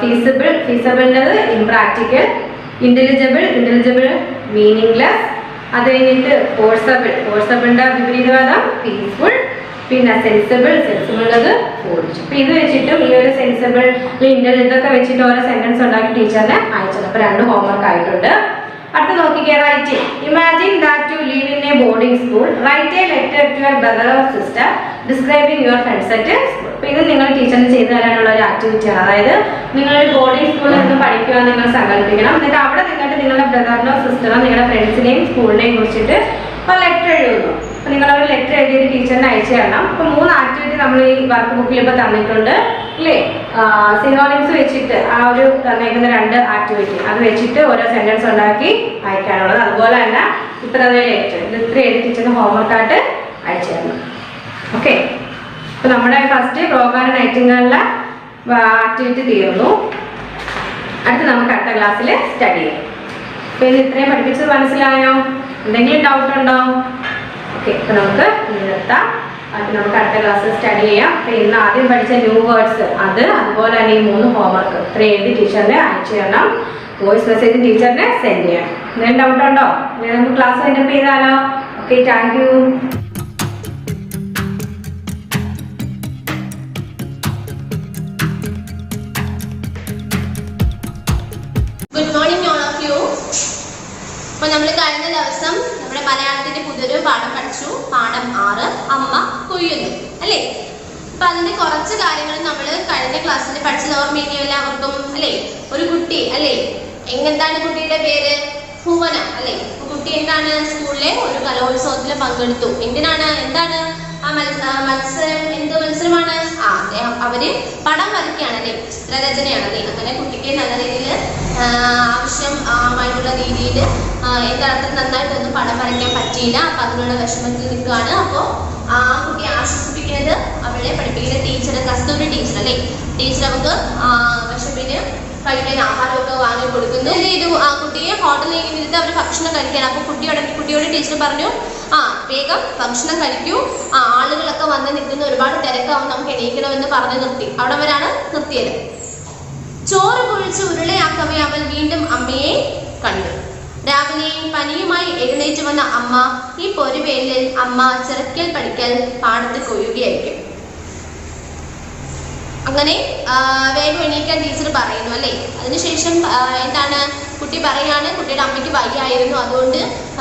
feasible, ഫീസിബിളിൻ്റെത് impractical. Intelligible meaningless. അത് കഴിഞ്ഞിട്ട് ഫോഴ്സബിൾ, ഫോഴ്സബിളിന്റെ വിപരീതവാദം പീസ്ഫുൾ. പിന്നെ സെൻസിബിളിൻ്റെത് ഫോളിഷ്. അപ്പൊ ഇത് വെച്ചിട്ടും ഈ ഒരു സെൻസിബിൾ ഇതൊക്കെ വെച്ചിട്ട് ഓരോ സെന്റൻസ് ഉണ്ടാക്കി ടീച്ചറിനെ അയച്ചത്. അപ്പൊ 2 ഹോംവർക്ക് ആയിട്ടുണ്ട്. അടുത്ത നോക്കിക്കേ, writing. Imagine that you live in a boarding school. Write a letter to your brother or sister describing your friends at school. അപ്പൊ ഇത് നിങ്ങൾ ടീച്ചറിന് ചെയ്തു തരാനുള്ള ഒരു ആക്ടിവിറ്റിയാണ്. അതായത് നിങ്ങളൊരു ബോർഡിംഗ് സ്കൂളിൽ നിന്ന് പഠിക്കുവാൻ നിങ്ങൾ സങ്കല്പിക്കണം. എന്നിട്ട് അവിടെ നിന്നിട്ട് നിങ്ങളുടെ ബ്രദറിനോ സിസ്റ്ററോ നിങ്ങളുടെ ഫ്രണ്ട്സിനെയും സ്കൂളിനെയും കുറിച്ചിട്ട് ഒരു ലെറ്റർ എഴുതുന്നു. അപ്പൊ നിങ്ങളൊരു ലെറ്റർ എഴുതിയിട്ട് ടീച്ചറിന് അയച്ചു തരണം. അപ്പൊ 3 ആക്ടിവിറ്റി നമ്മൾ ഈ വർക്ക് ബുക്കിൽ ഇപ്പൊ തന്നിട്ടുണ്ട് അല്ലേ. സിനോണിംസ് വെച്ചിട്ട് ആ ഒരു തന്നേക്കുന്ന 2 ആക്ടിവിറ്റി അത് വെച്ചിട്ട് ഓരോ സെന്റൻസ് ഉണ്ടാക്കി അയക്കാനുള്ളത്. അതുപോലെ തന്നെ ഇപ്പൊ തന്നെ ലെറ്റർ ഇത് ഇത്ര എഴുതി ടീച്ചറിന് ഹോംവർക്ക് ആയിട്ട് അയച്ചു തരണം. ഓക്കെ, അപ്പൊ നമ്മുടെ ഫസ്റ്റ് പ്രോഗ്രാം നൈറ്റിംഗിലുള്ള ആക്ടിവിറ്റി തീർന്നു. അടുത്ത് നമുക്ക് അടുത്ത ക്ലാസ്സിൽ സ്റ്റഡി ചെയ്യാം. അപ്പൊ ഇത് ഇത്രയും പഠിപ്പിച്ചത് മനസ്സിലായോ? എന്തെങ്കിലും ഡൗട്ട് ഉണ്ടോ? ഓക്കെ, അപ്പൊ നമുക്ക് നിർത്താം. അത് നമുക്ക് അടുത്ത ക്ലാസ്സിൽ സ്റ്റഡി ചെയ്യാം. അപ്പൊ ഇന്ന് ആദ്യം പഠിച്ച ന്യൂ വേർഡ്സ് അത്, അതുപോലെ തന്നെ ഈ 3 ഹോംവർക്ക് ഇത്ര എഴുതി ടീച്ചറിനെ അയച്ചു തരണം. വോയിസ് മെസ്സേജ് ടീച്ചറിനെ സെൻഡ് ചെയ്യാം. എന്തെങ്കിലും ഡൗട്ട് ഉണ്ടോ? നമുക്ക് ക്ലാസ് വൈൻഡപ്പ് ചെയ്താലോ? Okay, thank you. Good morning all of you. അപ്പോൾ നമ്മൾ കഴിഞ്ഞ ദിവസം നമ്മുടെ മലയാളത്തിന്റെ പുതിയൊരു പാഠം പഠിച്ചു. പാഠം 6 അമ്മ കൊയ്യുന്നു അല്ലേ. അപ്പൊ അതിന്റെ കുറച്ച് കാര്യങ്ങൾ നമ്മൾ കഴിഞ്ഞ ക്ലാസ്സിൽ പഠിച്ചത് ഓർമ്മയില്ല എല്ലാവർക്കും അല്ലേ. ഒരു കുട്ടി അല്ലേ, എന്താണ് കുട്ടിയുടെ പേര്? ഭുവന അല്ലേ. കുട്ടി എന്താണ് സ്കൂളിലെ ഒരു കലോത്സവത്തിൽ പങ്കെടുത്തു. എന്താണ് ആ മത്സരം? എന്ത് മത്സരമാണ്? അവര് പടം വരയ്ക്കുകയാണ് അല്ലേ, ചിത്രരചനയാണ് അല്ലേ. അങ്ങനെ കുട്ടിക്ക് നല്ല രീതിയിൽ ആവശ്യമായിട്ടുള്ള രീതിയിൽ അത്ര നന്നായിട്ടൊന്നും പടം വരയ്ക്കാൻ പറ്റിയില്ല. അപ്പൊ അതിനുള്ള വിഷമത്തിൽ നിൽക്കുകയാണ്. അപ്പോൾ ആ കുട്ടിയെ ആശ്വസിപ്പിക്കുന്നത് അവളെ പഠിപ്പിക്കുന്ന ടീച്ചർ, കസ്തൂരി ടീച്ചർ അല്ലേ. ടീച്ചർ നമുക്ക് വിഷമിന് കഴിക്കാൻ ആഹാരമൊക്കെ വാങ്ങി കൊടുക്കുന്നു. എന്ത് ചെയ്തു? ആ കുട്ടിയെ ഹോട്ടലിൽ ഇരുന്നിട്ട് അവർ ഭക്ഷണം കഴിക്കണം. അപ്പൊ കുട്ടിയോട് ടീച്ചർ പറഞ്ഞു, വേഗം ഭക്ഷണം കഴിക്കൂ, ആളുകളൊക്കെ വന്ന് നിൽക്കുന്ന ഒരുപാട് തിരക്കാവും, നമുക്ക് എണീക്കണമെന്ന് പറഞ്ഞു നിർത്തി. അവിടെ വരാണ് നിർത്തിയത്. ചോറ് കുഴിച്ച് ഉരുളയാക്കവേ അവൾ വീണ്ടും അമ്മയെ കണ്ടു. രാവിലെയും പനിയുമായി എഴുന്നേറ്റ് വന്ന അമ്മ ഈ പൊരുവേലിൽ അമ്മ ചിറക്കൽ പഠിക്കൽ പാടത്ത് കൊയ്യുകയായിരിക്കും. അങ്ങനെ വേഗം എണീക്കാൻ ടീച്ചർ പറയുന്നു അല്ലേ. അതിനുശേഷം എന്താണ് കുട്ടി പറയാണ്, കുട്ടിയുടെ അമ്മയ്ക്ക് വയ്യായിരുന്നു, അതുകൊണ്ട്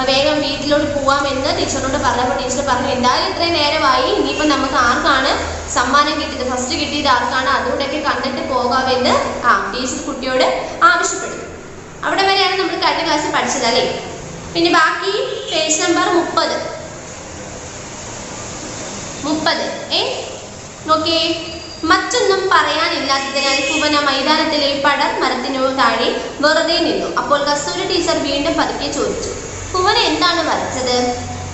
വേഗം വീട്ടിലോട്ട് പോവാമെന്ന് ടീച്ചറിനോട് പറഞ്ഞപ്പോൾ ടീച്ചർ പറഞ്ഞു, എന്തായാലും ഇത്രയും നേരമായി, ഇനിയിപ്പോൾ നമുക്ക് ആർക്കാണ് സമ്മാനം കിട്ടിയത്, ഫസ്റ്റ് കിട്ടിയത് ആർക്കാണ്, അതുകൊണ്ടൊക്കെ കണ്ടിട്ട് പോകാമെന്ന് ടീച്ചർ കുട്ടിയോട് ആവശ്യപ്പെട്ടു. അവിടെ വരെയാണ് നമ്മൾ കഴിഞ്ഞ ക്ലാസ് പഠിച്ചത് അല്ലേ. പിന്നെ ബാക്കി പേജ് നമ്പർ 30 നോക്കിയേ. മറ്റൊന്നും പറയാനില്ലാത്തതിനാൽ ഭുവന മൈതാനത്തിലെ പടർ മരത്തിനു താഴെ വെറുതെ നിന്നു. അപ്പോൾ കസ്തൂരി ടീച്ചർ വീണ്ടും പതുക്കെ ചോദിച്ചു, ഭുവന എന്താണ് വരച്ചത്?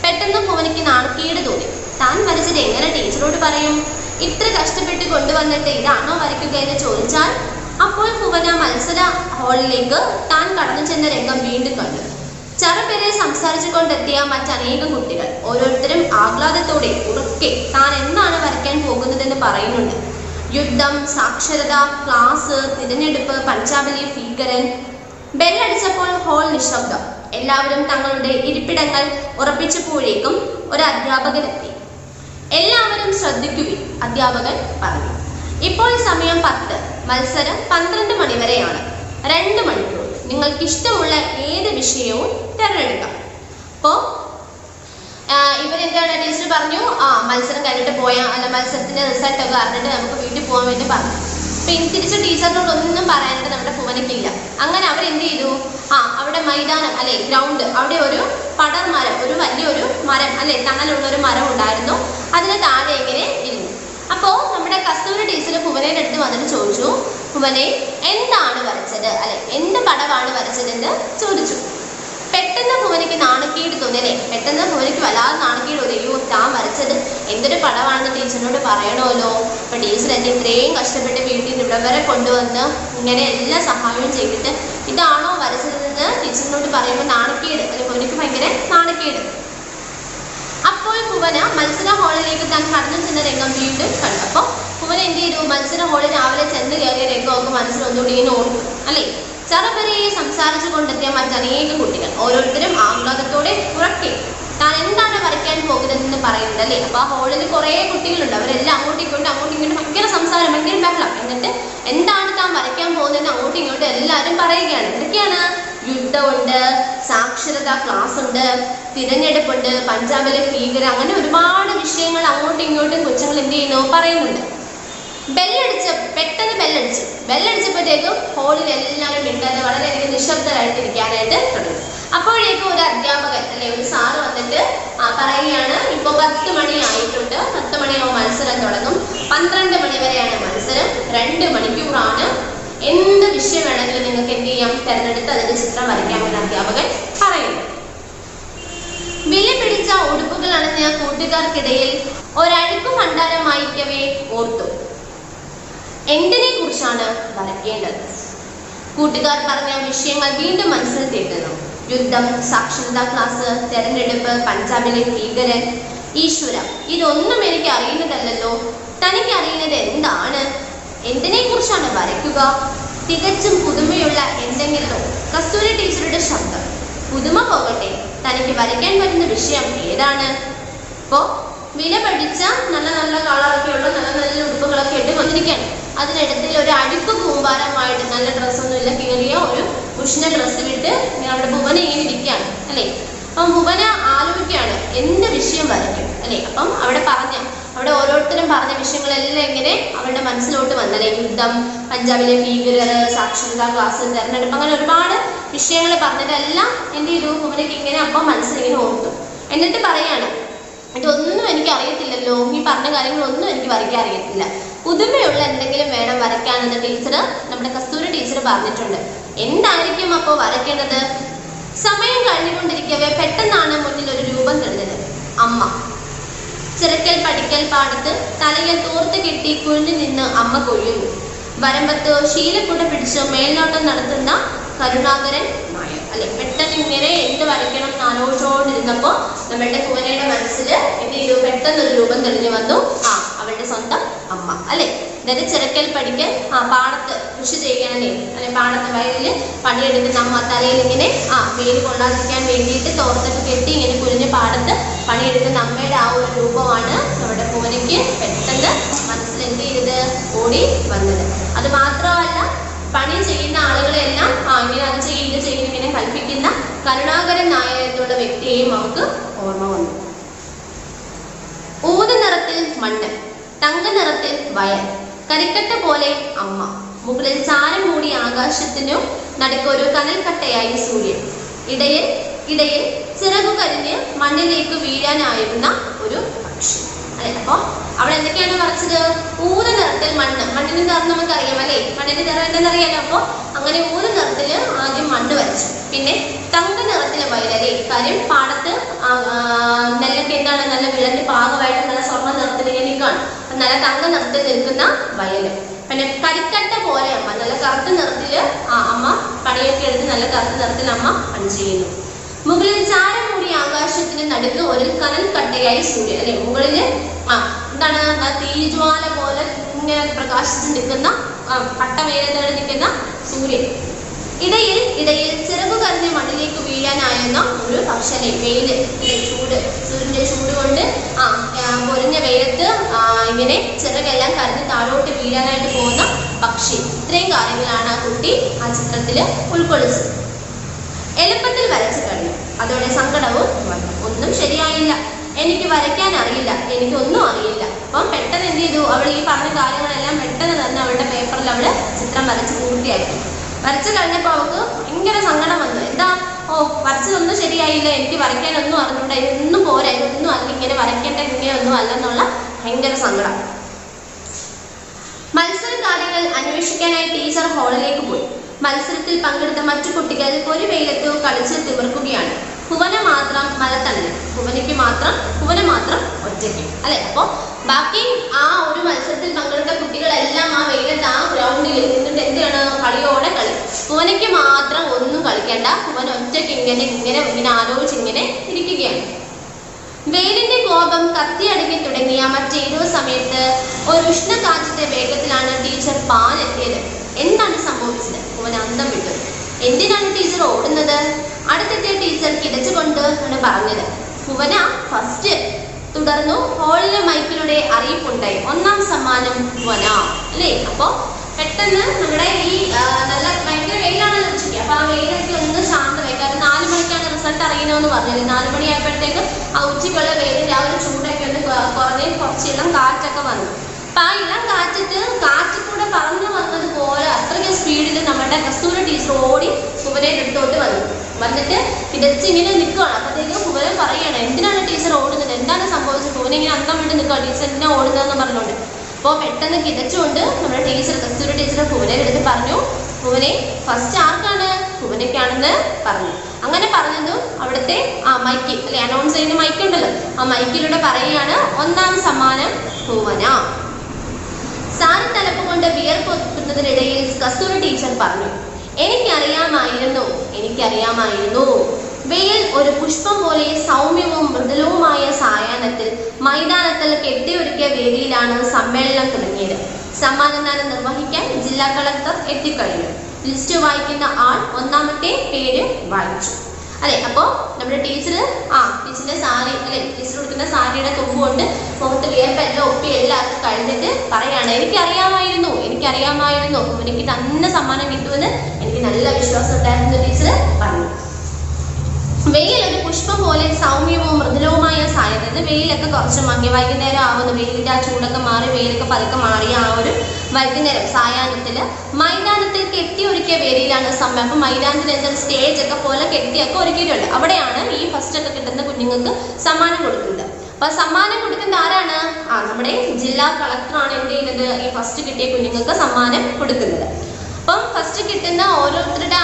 പെട്ടെന്ന് ഭുവനയ്ക്ക് നാണക്കേട് തോന്നി. താൻ വരച്ചത് എങ്ങനെ ടീച്ചറോട് പറയും? ഇത്ര കഷ്ടപ്പെട്ട് കൊണ്ടുവന്നിട്ട് ഇതാണോ വരയ്ക്കുക എന്ന് ചോദിച്ചാൽ? അപ്പോൾ ഭുവന മത്സര ഹാളിലേക്ക് താൻ കടന്നു ചെന്ന രംഗം വീണ്ടും കണ്ടു. ചറപേരെ സംസാരിച്ചു കൊണ്ടെത്തിയ മറ്റനേകം കുട്ടികൾ ഓരോരുത്തരും ആഹ്ലാദത്തോടെ ഉറക്കെ താൻ എന്താണ് വരയ്ക്കാൻ പോകുന്നതെന്ന് പറയുന്നുണ്ട്. യുദ്ധം, സാക്ഷരത, ക്ലാസ്, തിരഞ്ഞെടുപ്പ്, പഞ്ചാബിലെ ഭീകരൻ. ബെല്ലടിച്ചപ്പോൾ ഹാൾ നിശബ്ദം. എല്ലാവരും തങ്ങളുടെ ഇരിപ്പിടങ്ങൾ ഉറപ്പിച്ചപ്പോഴേക്കും ഒരു അധ്യാപകനെത്തി. എല്ലാവരും ശ്രദ്ധിക്കുകയും അധ്യാപകൻ പറഞ്ഞു, ഇപ്പോൾ സമയം 10, മത്സരം 12 മണി വരെയാണ്. 2 മണിക്കൂർ നിങ്ങൾക്ക് ഇഷ്ടമുള്ള ഏത് വിഷയവും തിരഞ്ഞെടുക്കാം. അപ്പോൾ ഇവരെന്താണ് ടീച്ചർ പറഞ്ഞു, മത്സരം കഴിഞ്ഞിട്ട് പോയാൽ അല്ല മത്സരത്തിന്റെ റിസൾട്ട് ഒക്കെ അറിഞ്ഞിട്ട് നമുക്ക് വീട്ടിൽ പോകാൻ വേണ്ടി പറഞ്ഞു. പിന്നെ തിരിച്ച് ടീച്ചറിനോട് ഒന്നും പറയാനായിട്ട് നമ്മുടെ ഭുവനക്കില്ല. അങ്ങനെ അവരെന്ത് ചെയ്തു, അവിടെ മൈതാനം അല്ലെ ഗ്രൗണ്ട്, അവിടെ ഒരു പടർ മരം, ഒരു വലിയൊരു മരം അല്ലെ തണലുള്ള ഒരു മരം ഉണ്ടായിരുന്നു. അതിന് താഴെ ഇങ്ങനെ ഇരുന്നു. അപ്പോൾ നമ്മുടെ കസ്തൂരി ടീച്ചർ ഭുവനയുടെ അടുത്ത് വന്നിട്ട് ചോദിച്ചു, ഭുവനെ എന്താണ് വരച്ചത് അല്ലെ എന്ത് പടമാണ് വരച്ചതെന്ന് ചോദിച്ചു. പെട്ടെന്ന് ഭുവനയ്ക്ക് നാണക്കേട് തോന്നി അല്ലേ. പെട്ടെന്ന് ഭുവനയ്ക്ക് വല്ലാതെ നാണക്കേട് തോന്നി. അയ്യോ, താൻ വരച്ചത് എന്തൊരു പടമാണെന്ന് ടീച്ചറിനോട് പറയണമല്ലോ. അപ്പൊ ടീച്ചർ എന്നെ ഇത്രയും കഷ്ടപ്പെട്ട് വീട്ടിൽ നിന്ന് ഇവിടെ വരെ കൊണ്ടുവന്ന് ഇങ്ങനെ എല്ലാ സഹായവും ചെയ്തിട്ട് ഇതാണോ വരച്ചതെന്ന് ടീച്ചറിനോട് പറയുമ്പോൾ നാണക്കേട് അല്ലെ, ഭുവനയ്ക്ക് ഭയങ്കര നാണക്കേട്. അപ്പോൾ ഭുവന മത്സര ഹാളിലേക്ക് താൻ കടന്നു ചെന്ന രംഗം വീണ്ടും കണ്ടു. അപ്പോൾ ഭുവന എന്ത് ചെയ്തു, മത്സര ഹാളിൽ രാവിലെ ചെന്ന് കയറിയ രംഗമൊക്കെ മനസ്സിലൊന്നുകൂടി ഇങ്ങനെ ഓർത്തു അല്ലേ. ചറപരയെ സംസാരിച്ചു കൊണ്ടെത്തിയ മറ്റനേകം കുട്ടികൾ ഓരോരുത്തരും ആഹ്ലാദത്തോടെ ഉറക്കെ താൻ എന്താണ് വരയ്ക്കാൻ പോകുന്നതെന്ന് പറയുന്നത് അല്ലേ. അപ്പൊ ആ ഹാളിൽ കുറെ കുട്ടികളുണ്ട്. അവരെല്ലാം അങ്ങോട്ടും ഇങ്ങോട്ടും ഭയങ്കര സംസാരം, ഭയങ്കര ബഹളം. എന്നിട്ട് എന്താണ് താൻ വരയ്ക്കാൻ പോകുന്നതെന്ന് അങ്ങോട്ടും ഇങ്ങോട്ടും എല്ലാവരും പറയുകയാണ്. എന്തൊക്കെയാണ്? യുദ്ധമുണ്ട്, സാക്ഷരത ക്ലാസ് ഉണ്ട്, തിരഞ്ഞെടുപ്പുണ്ട്, പഞ്ചാബിലെ ഭീകരം, അങ്ങനെ ഒരുപാട് വിഷയങ്ങൾ അങ്ങോട്ടും ഇങ്ങോട്ടും കൊച്ചുങ്ങൾ എന്ത് ചെയ്യുന്നു പറയുന്നുണ്ട്. പെട്ടെന്ന് ബെല്ലടിച്ചപ്പോഴത്തേക്കും ഹാളിൽ എല്ലാവരും മിണ്ടാതെ വളരെയധികം നിശബ്ദരായിട്ടിരിക്കാനായിട്ട് തുടങ്ങി. അപ്പോഴേക്കും ഒരു അധ്യാപകൻ അല്ലെ ഒരു സാറ് വന്നിട്ട് പറയുകയാണ്, ഇപ്പോൾ 10 മണി ആയിട്ടുണ്ട്, 10 മണിയാവും മത്സരം തുടങ്ങും, 12 മണി വരെയാണ് മത്സരം, 2 മണിക്കൂറാണ്. എന്ത് വിഷയം വേണമെങ്കിലും നിങ്ങൾക്ക് എന്ത് ചെയ്യാം, തിരഞ്ഞെടുത്ത് അതിന്റെ ചിത്രം വരയ്ക്കാമെന്ന് അധ്യാപകൻ പറയുന്നു. വില പിടിച്ച ഉടുപ്പുകൾ അണിഞ്ഞ കൂട്ടുകാർക്കിടയിൽ ഒരഴുക്കും ഭണ്ഡാരമായിരിക്കവേ ഓർത്തു, എന്തിനെ കുറിച്ചാണ് വരയ്ക്കേണ്ടത്? കൂട്ടുകാർ പറഞ്ഞ വിഷയങ്ങൾ വീണ്ടും മനസ്സിൽ തേടുന്നു. യുദ്ധം, സാക്ഷരതാ ക്ലാസ്, തെരഞ്ഞെടുപ്പ്, പഞ്ചാബിലെ ഭീകരൻ. ഈശ്വര, ഇതൊന്നും എനിക്ക് അറിയുന്നതല്ലോ. തനിക്ക് അറിയുന്നത് എന്താണ്? എന്തിനെ കുറിച്ചാണ് വരയ്ക്കുക? തികച്ചും പുതുമയുള്ള എന്തെങ്കിലും. കസ്തൂരി ടീച്ചറുടെ ശബ്ദം. പുതുമ പോകട്ടെ, തനിക്ക് വരയ്ക്കാൻ പറ്റുന്ന വിഷയം ഏതാണ്? ഇപ്പോ വില പഠിച്ച നല്ല നല്ല കളറൊക്കെ ഉള്ള നല്ല നല്ല ഉടുപ്പുകളൊക്കെ ഇട്ട് വന്നിരിക്കുകയാണ്. അതിനിടത്തിൽ ഒരു അടുപ്പ് കൂമ്പാരമായിട്ട് നല്ല ഡ്രസ്സൊന്നുമില്ല, കീറിയ ഒരു ഉഷ്ണ ഡ്രസ്സ് വിട്ട് അവിടെ ഭുവന ഇങ്ങനെ ഇരിക്കുകയാണ് അല്ലേ. അപ്പം ഭുവന ആലോചിക്കുകയാണ് എന്ത് വിഷയം വരയ്ക്കും അല്ലേ. അപ്പം അവിടെ ഓരോരുത്തരും പറഞ്ഞ വിഷയങ്ങളെല്ലാം ഇങ്ങനെ അവരുടെ മനസ്സിലോട്ട് വന്നല്ലേ. യുദ്ധം, പഞ്ചാബിലെ ഭീകരർ, സാക്ഷരതാ ക്ലാസ്, തെരഞ്ഞെടുപ്പ്, അങ്ങനെ ഒരുപാട് വിഷയങ്ങൾ പറഞ്ഞതെല്ലാം എന്ത് ചെയ്തു, ഭുവനയ്ക്ക് ഇങ്ങനെ അപ്പം മനസ്സിലിങ്ങനെ ഓർത്തു. എന്നിട്ട് പറയാണ്, ഇതൊന്നും എനിക്ക് അറിയത്തില്ലല്ലോ, ഈ പറഞ്ഞ കാര്യങ്ങളൊന്നും എനിക്ക് വരയ്ക്കാൻ അറിയത്തില്ല, പുതുമയുള്ള എന്തെങ്കിലും വേണം വരയ്ക്കാനെന്ന് ടീച്ചർ, നമ്മുടെ കസ്തൂരി ടീച്ചർ പറഞ്ഞിട്ടുണ്ട്. എന്തായിരിക്കും അപ്പോൾ വരയ്ക്കേണ്ടത്? സമയം കഴിഞ്ഞുകൊണ്ടിരിക്കവേ പെട്ടെന്നാണ് മുന്നിൽ ഒരു രൂപം തെളിഞ്ഞത്. അമ്മ. ചിറക്കൽ പഠിക്കൽ പാടത്ത് തലയിൽ തോർത്ത് കെട്ടി കുഴിഞ്ഞു നിന്ന് അമ്മ കൊയ്യുന്നു. വരമ്പത്ത് ശീലക്കുട പിടിച്ച് മേൽനോട്ടം നടത്തുന്ന കരുണാകരൻ നായർ. അല്ലെ, പെട്ടെന്ന് ഇങ്ങനെ എന്ത് വരയ്ക്കണം എന്ന് ആലോചിച്ചുകൊണ്ടിരുന്നപ്പോ നമ്മളുടെ ഭുവനയുടെ മനസ്സിൽ എന്ത് ചെയ്തു, പെട്ടെന്നൊരു രൂപം തെളിഞ്ഞു വന്നു. അവളുടെ സ്വന്തം അമ്മ. അല്ലെ, അതായത് ചിറക്കൽ പഠിക്കൽ പാടത്ത് കൃഷി ചെയ്യണേ, അല്ലെ പാടത്ത് വയലില് പണിയെടുക്കുന്ന അമ്മ തലയിൽ ഇങ്ങനെ വെയിൽ കൊള്ളാതിരിക്കാൻ വേണ്ടിയിട്ട് തോർത്തൊക്കെ കെട്ടി ഇങ്ങനെ കുനിഞ്ഞ് പാടത്ത് പണിയെടുക്കുന്ന അമ്മയുടെ ആ ഒരു രൂപമാണ് നമ്മുടെ ഭുവനയ്ക്ക് പെട്ടെന്ന് മനസ്സിൽ എന്ത് ചെയ്തത്, ഓടി വന്നത്. അത് മാത്രമല്ല, പണി ചെയ്യുന്ന ആളുകളെല്ലാം ഇങ്ങനെ അത് ചെയ്യും ഇത് ചെയ്യും ഇങ്ങനെ കൽപ്പിക്കുന്ന കരുണാകരൻ നായർ എന്നുള്ള വ്യക്തിയെയും അവർക്ക് ഓർമ്മ വന്നു. ഊത നിറത്തിൽ മണ്ണ്, തങ്ക നിറത്തിൽ വയൽ, കരിക്കട്ട പോലെ അമ്മ, മുകളിൽ ചാരം മൂടി ആകാശത്തിനു നടുക്കൊരു കനൽക്കട്ടയായി സൂര്യൻ, ഇടയിൽ ഇടയിൽ ചിറകു കരിഞ്ഞ് മണ്ണിലേക്ക് വീഴാനായിരുന്ന ഒരു പക്ഷി. അല്ലെ, അപ്പൊ അവിടെ എന്തൊക്കെയാണ് വരച്ചത്? ഊത നിറത്തിൽ മണ്ണ്, മണ്ണിന്റെ നിറം നമുക്ക് അറിയാം അല്ലെ, മണ്ണിന്റെ നിറം എന്താണെന്നറിയാലോ. അപ്പൊ അങ്ങനെ ഊത നിറത്തില് ആദ്യം മണ്ണ് വരച്ചു. പിന്നെ തങ്ക നിറത്തിലെ വയൽ, അല്ലെ കാര്യം പാടത്ത് നെല്ലൊക്കെ എന്താണ് നല്ല വിളഞ്ഞ് പാകമായിട്ട് നല്ല സ്വർണ്ണ നിറത്തിൽ ഇങ്ങനെ നിൽക്കുകയാണ്. നല്ല തങ്ക നിറത്തിൽ നിൽക്കുന്ന വയല്. പിന്നെ കരിക്കട്ട പോലെ അമ്മ, നല്ല കറുത്ത നിറത്തില് അമ്മ പണിയൊക്കെ എടുത്ത് നല്ല കറുത്ത നിറത്തിൽ അമ്മ പണി ചെയ്യുന്നു. മുകളിൽ ചാരം മൂടി ആകാശത്തിന് നടുക്ക് ഒരു കനൽക്കട്ടയായി സൂര്യൻ. അല്ലെ, മുകളില് എന്താണ് തീജ്വാല പോലെ ഇങ്ങനെ പ്രകാശിച്ച് നിൽക്കുന്ന പട്ടവേലത്തോടെ നിൽക്കുന്ന സൂര്യൻ, ഇടയിൽ ഇടയിൽ ചിറകു കരഞ്ഞ മണ്ണിലേക്ക് വീഴാനായിരുന്ന ഒരു പക്ഷി. വെയില്, ചൂട്, സൂര്യന്റെ ചൂട് കൊണ്ട് പൊരിഞ്ഞ വെയിലത്ത് ഇങ്ങനെ ചിറകെല്ലാം കരഞ്ഞ് താഴോട്ട് വീഴാനായിട്ട് പോകുന്ന പക്ഷി. ഇത്രയും കാര്യങ്ങളാണ് ആ കുട്ടി ആ ചിത്രത്തില് ഉൾക്കൊള്ളിച്ചത്. എളുപ്പത്തിൽ വരച്ചു കഴിഞ്ഞു. അതോടെ സങ്കടവും വന്നു. ഒന്നും ശരിയായില്ല, എനിക്ക് വരയ്ക്കാൻ അറിയില്ല, എനിക്കൊന്നും അറിയില്ല. അപ്പം പെട്ടെന്ന് എന്ത് ചെയ്തു, അവൾ ഈ പറഞ്ഞ കാര്യങ്ങളെല്ലാം പെട്ടെന്ന് തന്നെ അവളുടെ പേപ്പറിൽ അവള് ചിത്രം വരച്ച് പൂർത്തിയാക്കി. വരച്ചു കഴിഞ്ഞപ്പോൾ അവൾക്ക് ഭയങ്കര സങ്കടം വന്നു. എന്താ, വരച്ചതൊന്നും ശരിയായില്ല, എനിക്ക് വരയ്ക്കാനൊന്നും അറിഞ്ഞൂടാ, ഇതൊന്നും പോരാ, ഇതൊന്നും അല്ല, ഇങ്ങനെ വരയ്ക്കേണ്ട ഇങ്ങനെയൊന്നും അല്ലെന്നുള്ള ഭയങ്കര സങ്കടം. മത്സര കാര്യങ്ങൾ അന്വേഷിക്കാനായി ടീച്ചർ ഹാളിലേക്ക് പോയി. മത്സരത്തിൽ പങ്കെടുത്ത മറ്റു കുട്ടികൾ ഒരു വെയിലത്ത് കളിച്ച് തിമിർക്കുകയാണ്. ഭുവന മാത്രം മലത്തണല്, ഭുവന മാത്രം ഒറ്റയ്ക്ക്. അല്ലെ, അപ്പൊ ബാക്കി ആ ഒരു മത്സരത്തിൽ പങ്കെടുത്ത കുട്ടികളെല്ലാം ആ വെയിലത്ത് ആ ഗ്രൗണ്ടിൽ നിന്നിട്ട് എന്താണ്, കളിയോടെ കളി. ഭുവനയ്ക്ക് മാത്രം ഒന്നും കളിക്കേണ്ട, ഭുവൻ ഒറ്റയ്ക്ക് ഇങ്ങനെ ആലോചിച്ച് ഇങ്ങനെ ഇരിക്കുകയാണ്. വെയിലിന്റെ കോപം കത്തിയടങ്ങി തുടങ്ങിയ മറ്റേതോ സമയത്ത് ഒരു ഉഷ്ണകാറ്റത്തെ വേഗത്തിലാണ് ടീച്ചർ പാലെത്തിയത്. എന്താണ് സംഭവിച്ചത്? ഭുവൻ അന്തം വിട്ടു. എന്തിനാണ് ടീച്ചർ ഓടുന്നത്? അടുത്തെത്തിയ ടീച്ചർ കിടച്ചുകൊണ്ട് ആണ് പറഞ്ഞത്, ഭുവന ഫസ്റ്റ്. തുടർന്നു ഹോളിലെ മൈക്കിലൂടെ അറിയിപ്പുണ്ടായി, 1ാം സമ്മാനം ഭുവന. അല്ലേ, അപ്പൊ പെട്ടെന്ന് നമ്മുടെ ഈ നല്ല ഭയങ്കര വെയിലാണല്ലോ ഉച്ചയ്ക്ക്. അപ്പൊ ആ വെയിലൊക്കെ ഒന്ന് ശാന്തമായി. കാരണം 4 മണിക്കാണ് റിസൾട്ട് അറിയുന്നതെന്ന് പറഞ്ഞത്. 4 മണിയായപ്പോഴത്തേക്ക് ആ ഉച്ചയ്ക്കുള്ള വെയിലിന്റെ ആ ഒരു ചൂടൊക്കെ ഒന്ന് കുറഞ്ഞ് കുറച്ച് ഇളം കാറ്റൊക്കെ വന്നു. അപ്പൊ ആ ഇളം കാറ്റിൽ കൂടെ പറന്നു വന്നത് പോലെ അത്രയ്ക്ക് സ്പീഡിൽ നമ്മുടെ കസ്തൂരി ടീച്ചർ ഓടി ഭുവനയുടെ അടുത്തോട്ട് വന്നിട്ട് കിടച്ചിങ്ങനെ നിൽക്കുകയാണ്. അപ്പോഴത്തേക്കും ഭുവനൻ പറയാണ്, എന്തിനാണ് ടീച്ചർ ഓടുന്നത്, എന്താണ് സംഭവിച്ചത്? ഭുവന ഇങ്ങനെ അന്തം വിട്ട് നിൽക്കുക, ടീച്ചർ എന്തിനാ ഓടുന്നതെന്ന് പറഞ്ഞുകൊണ്ട്. അപ്പോൾ പെട്ടെന്ന് കിടച്ചുകൊണ്ട് നമ്മുടെ ടീച്ചർ, കസ്തൂരി ടീച്ചർ ഭുവനയുടെ അടുത്ത് പറഞ്ഞു, ഭുവനെ ഫസ്റ്റ് ആർക്കാണ്? ഭുവനയ്ക്കാണെന്ന് പറഞ്ഞു. അങ്ങനെ പറഞ്ഞതും അവിടുത്തെ മൈക്ക്, അല്ലെ അനൗൺസ് ചെയ്യുന്ന മൈക്ക് ഉണ്ടല്ലോ, ആ മൈക്കിലൂടെ പറയുകയാണ്, 1ാം സമ്മാനം ഭുവന. സാരി തലപ്പ് കൊണ്ട് വിയർപ്പൊത്തുന്നതിനിടയിൽ കസ്തൂരി ടീച്ചർ പറഞ്ഞു, എനിക്കറിയാമായിരുന്നു. വെയിൽ ഒരു പുഷ്പം പോലെ സൗമ്യവും മൃദുലവുമായ സായാഹ്നത്തിൽ മൈതാനത്തിൽ കെട്ടിയൊരുക്കിയ വേദിയിലാണ് സമ്മേളനം തുടങ്ങിയത്. സമ്മാനദാനം നിർവഹിക്കാൻ ജില്ലാ കളക്ടർ എത്തിക്കഴിഞ്ഞു. ലിസ്റ്റ് വായിക്കുന്ന ആൾ 1ാമത്തെ പേര് വായിച്ചു. അല്ലെ, അപ്പൊ നമ്മുടെ ടീച്ചറിന്റെ സാരി, അല്ലെ ടീച്ചർ കൊടുക്കുന്ന സാരിയുടെ തുമ്പ് കൊണ്ട് മുഖത്ത് വിയർപ്പെല്ലാം ഒപ്പി എല്ലാവർക്കും കഴിഞ്ഞിട്ട് പറയാണ്, എനിക്കറിയാമായിരുന്നു, എനിക്ക് തന്നെ സമ്മാനം കിട്ടുമെന്ന് എനിക്ക് നല്ല വിശ്വാസം ഉണ്ടായിരുന്നു ടീച്ചർ പറഞ്ഞു. വെയിൽ ഒരു പുഷ്പം പോലെ സൗമ്യവും മൃദുലവുമായ സായനത്തിൽ വെയിലൊക്കെ കുറച്ച് മങ്ങി വൈകുന്നേരം ആവുന്നു. വെയിലിന്റെ ആ ചൂടൊക്കെ മാറി വെയിലൊക്കെ പതുക്കെ മാറിയ ആ ഒരു വൈകുന്നേരം സായാഹ്നത്തില് മൈതാനത്തിൽ കെട്ടിയൊരുക്കിയ വേദിയിലാണ് സമ്മേളനം. അപ്പൊ മൈതാനത്തിൽ എന്തൊരു സ്റ്റേജ് ഒക്കെ പോലെ കെട്ടിയൊക്കെ ഒരുക്കിയിട്ടുണ്ട്. അവിടെയാണ് ഈ ഫസ്റ്റ് ഒക്കെ കിട്ടുന്ന കുഞ്ഞുങ്ങൾക്ക് സമ്മാനം കൊടുക്കുന്നത്. അപ്പൊ സമ്മാനം കൊടുക്കുന്നത് ആരാണ്? നമ്മുടെ ജില്ലാ കളക്ടറാണ് എന്ത് ചെയ്യുന്നത്, ഈ ഫസ്റ്റ് കിട്ടിയ കുഞ്ഞുങ്ങൾക്ക് സമ്മാനം കൊടുക്കുന്നത്. അപ്പം ഫസ്റ്റ് കിട്ടുന്ന ഓരോരുത്തരുടെ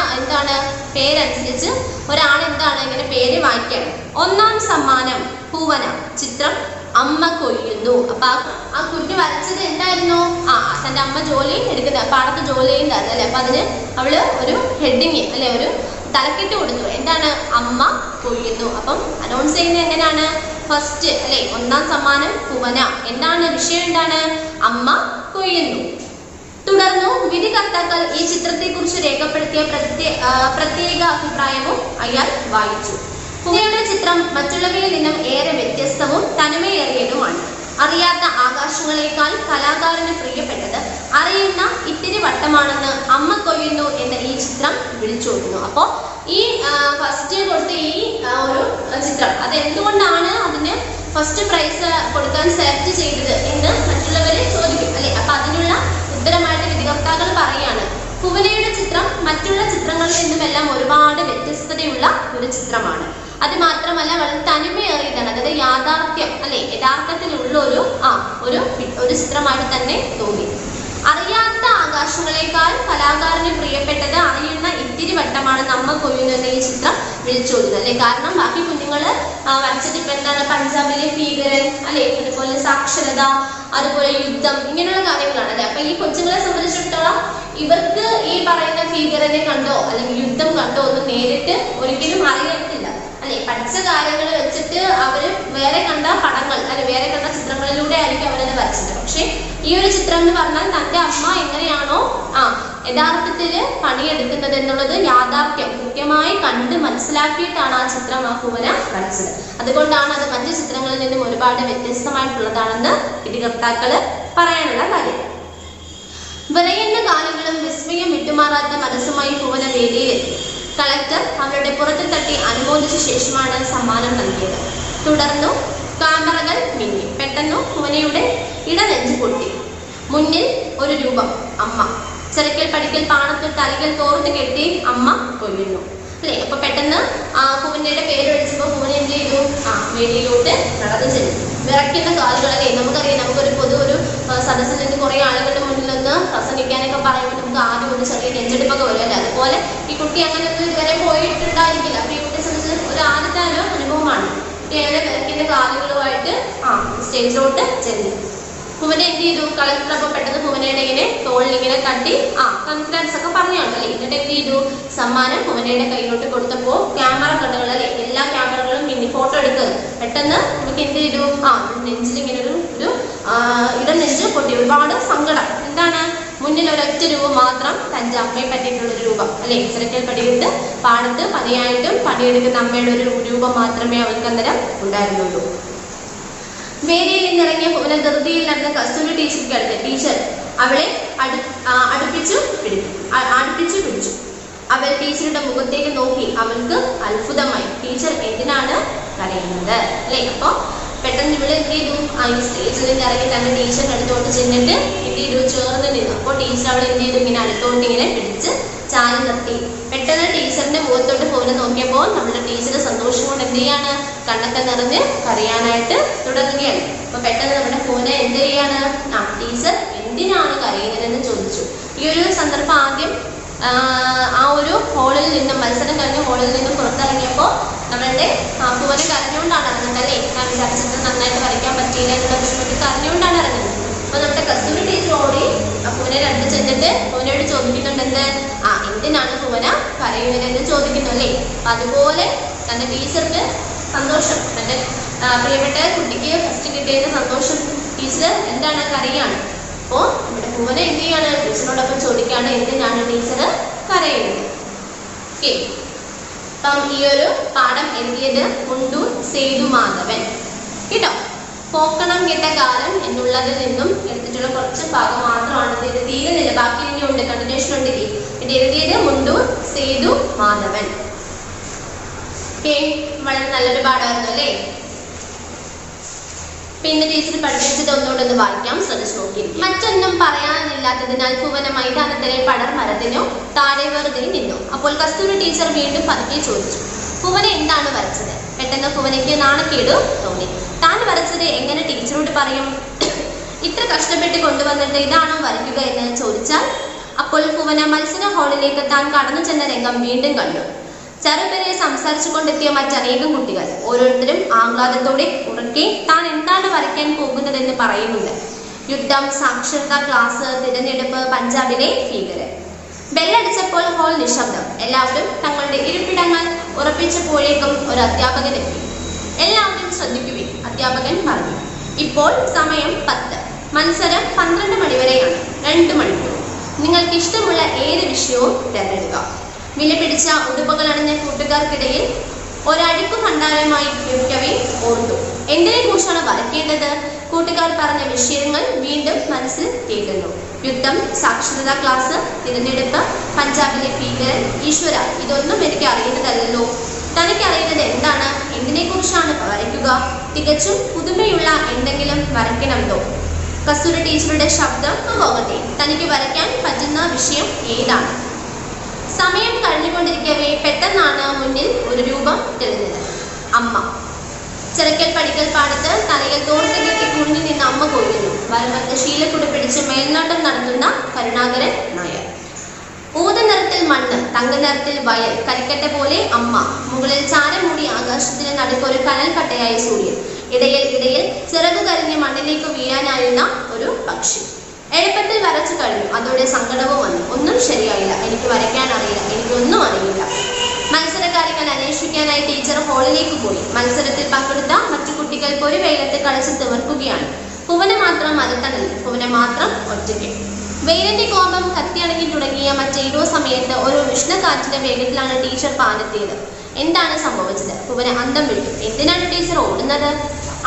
പേരനുസരിച്ച് ഒരാൾ ഇങ്ങനെ പേര് വായിക്കണം. 1ാം സമ്മാനം ഭുവന, ചിത്രം അമ്മ കൊയ്യുന്നു. അപ്പൊ ആ കുട്ടി വരച്ചത് എന്തായിരുന്നു? തന്റെ അമ്മ ജോലി എടുക്കുന്ന പാടത്ത് ജോലി ചെയ്യുന്നതായിരുന്നു അല്ലെ. അപ്പൊ അതിന് അവള് ഒരു ഹെഡിങ് അല്ലെ, ഒരു തലക്കെട്ട് കൊടുത്തു. എന്താണ്? അമ്മ കൊയ്യുന്നു. അപ്പം അനൗൺസ് ചെയ്യുന്നത് എങ്ങനെയാണ്? ഫസ്റ്റ് അല്ലെ, ഒന്നാം സമ്മാനം ഭുവന. എന്താണ് വിഷയം? എന്താണ്? അമ്മ കൊയ്യുന്നു. തുടർന്നു വിധികർത്താക്കൾ ഈ ചിത്രത്തെ കുറിച്ച് രേഖപ്പെടുത്തിയ പ്രത്യേക അഭിപ്രായവും അയാൾ വായിച്ചു. ഭുവനയുടെ ചിത്രം മറ്റുള്ളവയിൽ നിന്നും ഏറെ വ്യത്യസ്തവും തനിമയേറിയതുമാണ്. അറിയാത്ത ആകാശങ്ങളെക്കാൾ കലാകാരന് പ്രിയപ്പെട്ടത് അറിയുന്ന ഇത്തിരി വട്ടമാണെന്ന് അമ്മ കൊയ്യുന്നു എന്ന ഈ ചിത്രം വിളിച്ചോടുന്നു. അപ്പോൾ ഈ ഫസ്റ്റ് കൊടുത്ത ഈ ഒരു ചിത്രം അത് എന്തുകൊണ്ടാണ് അതിന് ഫസ്റ്റ് പ്രൈസ് കൊടുക്കാൻ സെലക്ട് ചെയ്തത് എന്ന് മറ്റുള്ളവരെ ചോദിക്കും അല്ലെ. അപ്പൊ അതിനുള്ള ഉത്തരമായിട്ട് വിധികർത്താക്കൾ പറയാണ്, ഭുവനയുടെ ചിത്രം മറ്റുള്ള ചിത്രങ്ങളിൽ നിന്നുമെല്ലാം ഒരുപാട് വ്യത്യസ്തതയുള്ള ഒരു ചിത്രമാണ്. അത് മാത്രമല്ല വളരെ തനിമയേറിയതാണ്. അതായത് യാഥാർത്ഥ്യം അല്ലെ, യഥാർത്ഥത്തിലുള്ള ഒരു ചിത്രമായിട്ട് തന്നെ തോന്നി. അറിയാത്ത ആകാശങ്ങളെക്കാൾ കലാകാരന് പ്രിയപ്പെട്ടത് അറിയുന്ന ഇത്തിരി വട്ടമാണ് നമ്മ കൊയ്യുന്നു എന്ന ഈ ചിത്രം വിളിച്ചോടുന്നത് അല്ലെ. കാരണം ബാക്കി കുഞ്ഞുങ്ങള് വരച്ചിട്ട് ഇപ്പൊ എന്താണ്, പഞ്ചാബിലെ ഭീകരൻ അല്ലെ, അതുപോലെ സാക്ഷരത, അതുപോലെ യുദ്ധം, ഇങ്ങനെയുള്ള കാര്യങ്ങളാണ് അല്ലെ. അപ്പൊ ഈ കൊച്ചുങ്ങളെ സംബന്ധിച്ചിടത്തോളം ഇവർക്ക് ഈ പറയുന്ന ഭീകരനെ കണ്ടോ അല്ലെങ്കിൽ യുദ്ധം കണ്ടോ ഒന്നും നേരിട്ട് ഒരിക്കലും അറിയത്തില്ല അല്ലെ. പഠിച്ച കാര്യങ്ങൾ വെച്ചിട്ട് അവര് വേറെ കണ്ട പടങ്ങൾ അല്ലെ, വേറെ കണ്ട ചിത്രങ്ങളിലൂടെ ആയിരിക്കും അവരത് വരച്ചത്. പക്ഷെ ഈ ഒരു ചിത്രം എന്ന് പറഞ്ഞാൽ തന്റെ അമ്മ എങ്ങനെയാണോ യഥാർത്ഥത്തില് പണിയെടുക്കുന്നത് എന്നുള്ളത് യാഥാർത്ഥ്യം കൃത്യമായി കണ്ട് മനസ്സിലാക്കിയിട്ടാണ് ആ ചിത്രം ആ ഭുവന വരച്ചത്. അതുകൊണ്ടാണ് അത് മറ്റു ചിത്രങ്ങളിൽ നിന്നും ഒരുപാട് വ്യത്യസ്തമായിട്ടുള്ളതാണെന്ന് വിധികർത്താക്കള് പറയാനുള്ള കാര്യം. വിറയുന്ന കാലുകളും വിസ്മയം വിട്ടുമാറാത്ത മനസ്സുമായി ഭുവന വേദിയിലെത്തി. കളക്ടർ അവരുടെ പുറത്തു തട്ടി അനുമോദിച്ച ശേഷമാണ് സമ്മാനം നൽകിയത്. തുടർന്നു ക്യാമറകൾ മിന്നി. പെട്ടെന്നു ഭുവനയുടെ ഇടനെഞ്ച് പൊട്ടി. മുന്നിൽ ഒരു രൂപം, അമ്മ. ചെറുക്കൽ പഠിക്കൽ പാണത്തിൽ തലകൾ തോർത്ത് കെട്ടി അമ്മ കൊയ്യുന്നു അല്ലെ. അപ്പൊ പെട്ടെന്ന് ഭുവനയുടെ പേര് വിളിച്ചപ്പോ ഭുവന എന്ത് ചെയ്തു? വേദിയിലോട്ട് നടന്നു ചെല്ലും. വിറയ്ക്കുന്ന കാലുകളല്ലേ, നമുക്കറിയാം, നമുക്കൊരു സദസ്സിൽ നിന്ന് കുറെ ആളുകളുടെ മുന്നിൽ നിന്ന് പ്രസംഗിക്കാനൊക്കെ പറയുമ്പോൾ നമുക്ക് ആദ്യം ഒരു ചെറിയ നെഞ്ചെടുപ്പൊക്കെ വരും അല്ലേ. അതുപോലെ ഈ കുട്ടി അങ്ങനെ ഒന്നും ഇതുവരെ പോയിട്ടുണ്ടായിരിക്കില്ല. അപ്പൊ ഈ കുട്ടിയെ സംബന്ധിച്ച് ഒരു ആദ്യത്തെ അനുഭവമാണ്. കുട്ടി അങ്ങനെ വിറയ്ക്കുന്ന കാലുകളുമായിട്ട് സ്റ്റേജിലോട്ട് ചെല്ലും. ഭുവന എന്ത് ചെയ്തു? കളക്ടർ അപ്പൊ പെട്ടെന്ന് ഭുവനയുടെ ഇങ്ങനെ തോളിൽ ഇങ്ങനെ തട്ടി കോൺഫിഡൻസ് ഒക്കെ പറഞ്ഞാണ് അല്ലെ. എന്നിട്ട് എന്ത് ചെയ്തു? സമ്മാനം ഭുവനയുടെ കയ്യിലോട്ട് കൊടുത്തപ്പോ ക്യാമറ കണ്ണുകൾ അല്ലെ, എല്ലാ ക്യാമറകളും മിന്നി ഫോട്ടോ എടുക്കുന്നത്. പെട്ടെന്ന് നമുക്ക് എന്ത് ചെയ്തു? നെഞ്ചിൽ ഇങ്ങനെ ഒരു ഇടനെഞ്ച് പൊട്ടി. ഒരുപാട് സങ്കടം. എന്താണ്? മുന്നിൽ ഒരൊറ്റ രൂപം മാത്രം, തന്റെ അമ്മയെ പറ്റിയിട്ടുള്ള ഒരു രൂപം അല്ലെ. ചെറുക്കൽ പടിയിട്ട് പാടത്ത് പതിയായിട്ടും പണിയെടുക്കുന്ന അമ്മയുടെ ഒരു രൂപം മാത്രമേ അവൾക്ക് അന്നേരം ഉണ്ടായിരുന്നുള്ളൂ. വേദിയിൽ നിന്നിറങ്ങിയ ഭുവന ധൃതിയിൽ നടന്ന കസ്തൂരി ടീച്ചർക്ക് അടുത്ത് ടീച്ചർ അവളെ അടുപ്പിച്ചു പിടിച്ചു. അവൾ ടീച്ചറുടെ മുഖത്തേക്ക് നോക്കി. അവൾക്ക് അത്ഭുതമായി. ടീച്ചർ എന്തിനാണ് കരയുന്നത് അല്ലെ. അപ്പൊ പെട്ടെന്ന് ഇവിടെ എന്ത് ചെയ്തു? ഈ സ്റ്റേജിൽ നിന്ന് ഇറങ്ങി തന്റെ ടീച്ചറിന്റെ അടുത്തോട്ട് ചെന്നിട്ട് എന്ത് ചെയ്തു? ചേർന്ന് നിന്നു. അപ്പോൾ ടീച്ചർ അവൾ എന്ത് ചെയ്തു? ഇങ്ങനെ അടുത്തോട്ട് ഇങ്ങനെ പിടിച്ച് ചാരി നിർത്തി. പെട്ടെന്ന് ടീച്ചറിന്റെ മുഖത്തോട്ട് ഭുവന നോക്കിയപ്പോൾ നമ്മുടെ ടീച്ചർ സന്തോഷം കൊണ്ട് എന്ത് ചെയ്യാണ്? കണ്ണൊക്കെ നിറഞ്ഞ് കരയാനായിട്ട് തുടങ്ങുകയാണ്. അപ്പൊ പെട്ടെന്ന് നമ്മുടെ ഭുവന എന്ത് ചെയ്യാണ്? ടീച്ചർ എന്തിനാണ് കരയുന്നതെന്ന് ചോദിച്ചു. ഈ ഒരു സന്ദർഭം ആദ്യം ആ ഒരു ഹോളിൽ നിന്നും, മത്സരം കഴിഞ്ഞ ഹോളിൽ നിന്നും പുറത്തിറങ്ങിയപ്പോൾ നമ്മളുടെ ഭുവന കരഞ്ഞുകൊണ്ടാണ് ഇറങ്ങുന്നത് അല്ലേ. ഞാൻ വിചാരിച്ചത് നന്നായിട്ട് വരയ്ക്കാൻ പറ്റിയില്ല എന്നുള്ള വിഷമത്തിൽ കരഞ്ഞുകൊണ്ടാണ് ഇറങ്ങുന്നത്. അപ്പൊ നമ്മുടെ കസ്തൂരി ടീച്ചർ ഓടി ഭുവനയുടെ അടുത്ത് ചെന്നിട്ട് ഭുവനയോട് ചോദിക്കുന്നുണ്ട്, എന്തിനാണ് ഭുവന കരയുന്നതെന്ന് ചോദിക്കുന്നു അല്ലേ. അപ്പൊ അതുപോലെ തന്റെ ടീച്ചർക്ക് സന്തോഷം, തന്റെ പ്രിയപ്പെട്ട കുട്ടിക്ക് ഫസ്റ്റ് കിട്ടിയതിന്റെ സന്തോഷം ടീച്ചർ എന്താണ്? കരയാണ്. അപ്പോ നമ്മുടെ ഭുവന എന്ത് ചെയ്യാണ്? ടീച്ചറിനോടൊപ്പം ചോദിക്കാണ്, എന്തിനാണ് ടീച്ചർ കരയുന്നത്. ഓക്കെ. അപ്പം ഈ ഒരു പാഠം എഴുതിയത് മുണ്ടൂർ സേതുമാധവൻ കേട്ടോ. പോക്കണം കെട്ട കാലം എന്നുള്ളതിൽ നിന്നും എടുത്തിട്ടുള്ള കുറച്ച് ഭാഗം മാത്രമാണ്. ഇത് തീരുന്നില്ല, ബാക്കി ഇനി ഉണ്ട്, കണ്ടിന്യൂഷൻ ഉണ്ട്. ഇത് എഴുതിയത് മുണ്ടൂർ സേതുമാധവൻ. ഓക്കെ, വളരെ നല്ലൊരു പാഠമായിരുന്നു അല്ലേ. പിന്നെ ടീച്ചർ പഠിപ്പിച്ചത് ഒന്നുകൂടെ വായിക്കാം, ശ്രദ്ധിച്ചു നോക്കി. മറ്റൊന്നും പറയാനില്ലാത്തതിനാൽ ഭുവന മൈതാനത്തിലെ പടർ മരത്തിനു താഴെ വെറുതെ നിന്നു. അപ്പോൾ കസ്തൂരി ടീച്ചർ വീണ്ടും പതുക്കെ ചോദിച്ചു, ഭുവന എന്താണ് വരച്ചത്? പെട്ടെന്ന് ഭുവനയ്ക്ക് നാണക്കേട് തോന്നി. താൻ വരച്ചത് എങ്ങനെ ടീച്ചറോട് പറയും? ഇത്ര കഷ്ടപ്പെട്ട് കൊണ്ടുവന്നിട്ട് ഇതാണോ വരയ്ക്കുക എന്ന് ചോദിച്ചാൽ? അപ്പോൾ ഭുവന മത്സര ഹാളിലേക്ക് താൻ കടന്നു ചെന്ന രംഗം വീണ്ടും കണ്ടു. ചെറുപേരെ സംസാരിച്ചു കൊണ്ടെത്തിയ മറ്റനേകം കുട്ടികൾ ഓരോരുത്തരും ആഹ്ലാദത്തോടെ ഉറക്കെ താൻ എന്താണ് വരയ്ക്കാൻ പോകുന്നതെന്ന് പറയുന്നുണ്ട്. യുദ്ധം, സാക്ഷരതാ ക്ലാസ്, തിരഞ്ഞെടുപ്പ്, പഞ്ചാബിലെ ഭീകരൻ. ബെല്ലടിച്ചപ്പോൾ ഹാൾ നിശബ്ദം. എല്ലാവരും തങ്ങളുടെ ഇരിപ്പിടങ്ങൾ ഉറപ്പിച്ചപ്പോഴേക്കും ഒരു അധ്യാപകൻ എത്തി. എല്ലാവരും ശ്രദ്ധിക്കുവിൻ, അധ്യാപകൻ പറഞ്ഞു. ഇപ്പോൾ സമയം 10. മത്സരം 12 മണിവരെയാണ്. 2 മണിക്കൂർ. നിങ്ങൾക്ക് ഇഷ്ടമുള്ള ഏത് വിഷയവും തിരഞ്ഞെടുക്കുക. വിലപിടിച്ച ഉടുപ്പുകൾ അണിഞ്ഞ കൂട്ടുകാർക്കിടയിൽ ഒരഴുക്കു ഭണ്ഡാരമായി ലഭിക്കവേ ഓർത്തു. എന്തിനെ കുറിച്ചാണ് വരയ്ക്കേണ്ടത്? കൂട്ടുകാർ പറഞ്ഞ വിഷയങ്ങൾ വീണ്ടും മനസ്സിൽ കേൾക്കുന്നു. യുദ്ധം, സാക്ഷരതാ ക്ലാസ്, തിരഞ്ഞെടുപ്പ്, പഞ്ചാബിലെ ഭീകരൻ. ഈശ്വര, ഇതൊന്നും എനിക്ക് അറിയുന്നതല്ലോ. തനിക്ക് അറിയുന്നത് എന്താണ്? എന്തിനെ കുറിച്ചാണ് വരയ്ക്കുക? തികച്ചും പുതുമയുള്ള എന്തെങ്കിലും വരയ്ക്കണമെന്നോ? കസ്തൂരി ടീച്ചറുടെ ശബ്ദം പോകട്ടെ. തനിക്ക് വരയ്ക്കാൻ പറ്റുന്ന വിഷയം ഏതാണ്? സമയം കഴിഞ്ഞുകൊണ്ടിരിക്കവേ പെട്ടെന്നാണ് മുന്നിൽ ഒരു രൂപം തെളിഞ്ഞത്. അമ്മ. ചിറക്കൽ പടിക്കൽ പാടത്ത് തലയിൽ തോർത്ത് കെട്ടി കുനിഞ്ഞു നിന്ന് അമ്മ കൊയ്യുന്നു. വരമ്പത്ത് ശീലക്കുട പിടിച്ച് മേൽനോട്ടം നടത്തുന്ന കരുണാകരൻ നായർ. ഊത നിറത്തിൽ മണ്ണ്, തങ്ക നിറത്തിൽ വയൽ, കരിക്കട്ട പോലെ അമ്മ. മുകളിൽ ചാരം മൂടി ആകാശത്തിന് നടുക്കൊരു കനൽ കട്ടയായ സൂര്യൻ. ഇടയിൽ ചിറകു കരിഞ്ഞ് മണ്ണിലേക്ക് വീഴാനായിരുന്ന ഒരു പക്ഷി. എളുപ്പത്തിൽ വരച്ചു കഴിഞ്ഞു. അതോടെ സങ്കടവും വന്നു. ഒന്നും ശരിയായില്ല. എനിക്ക് വരയ്ക്കാൻ അറിയില്ല. എനിക്കൊന്നും അറിയില്ല. മത്സരകാര്യങ്ങൾ അന്വേഷിക്കാനായി ടീച്ചർ ഹാളിലേക്ക് പോയി. മത്സരത്തിൽ പങ്കെടുത്ത മറ്റു കുട്ടികൾ ഒരു വെയിലത്ത് കളിച്ച് തിമിർക്കുകയാണ്. ഭുവന മാത്രം മരത്തണലിൽ. ഭുവന മാത്രം ഒറ്റയ്ക്ക്. വെയിലിന്റെ കോപം കത്തിയണങ്ങി തുടങ്ങിയ മറ്റേതോ സമയത്ത് ഒരു ഉഷ്ണക്കാറ്റിന്റെ വേഗത്തിലാണ് ടീച്ചർ പാഞ്ഞെത്തിയത്. എന്താണ് സംഭവിച്ചത്? ഭുവന അന്തം വിട്ടു. എന്തിനാണ് ടീച്ചർ ഓടുന്നത്?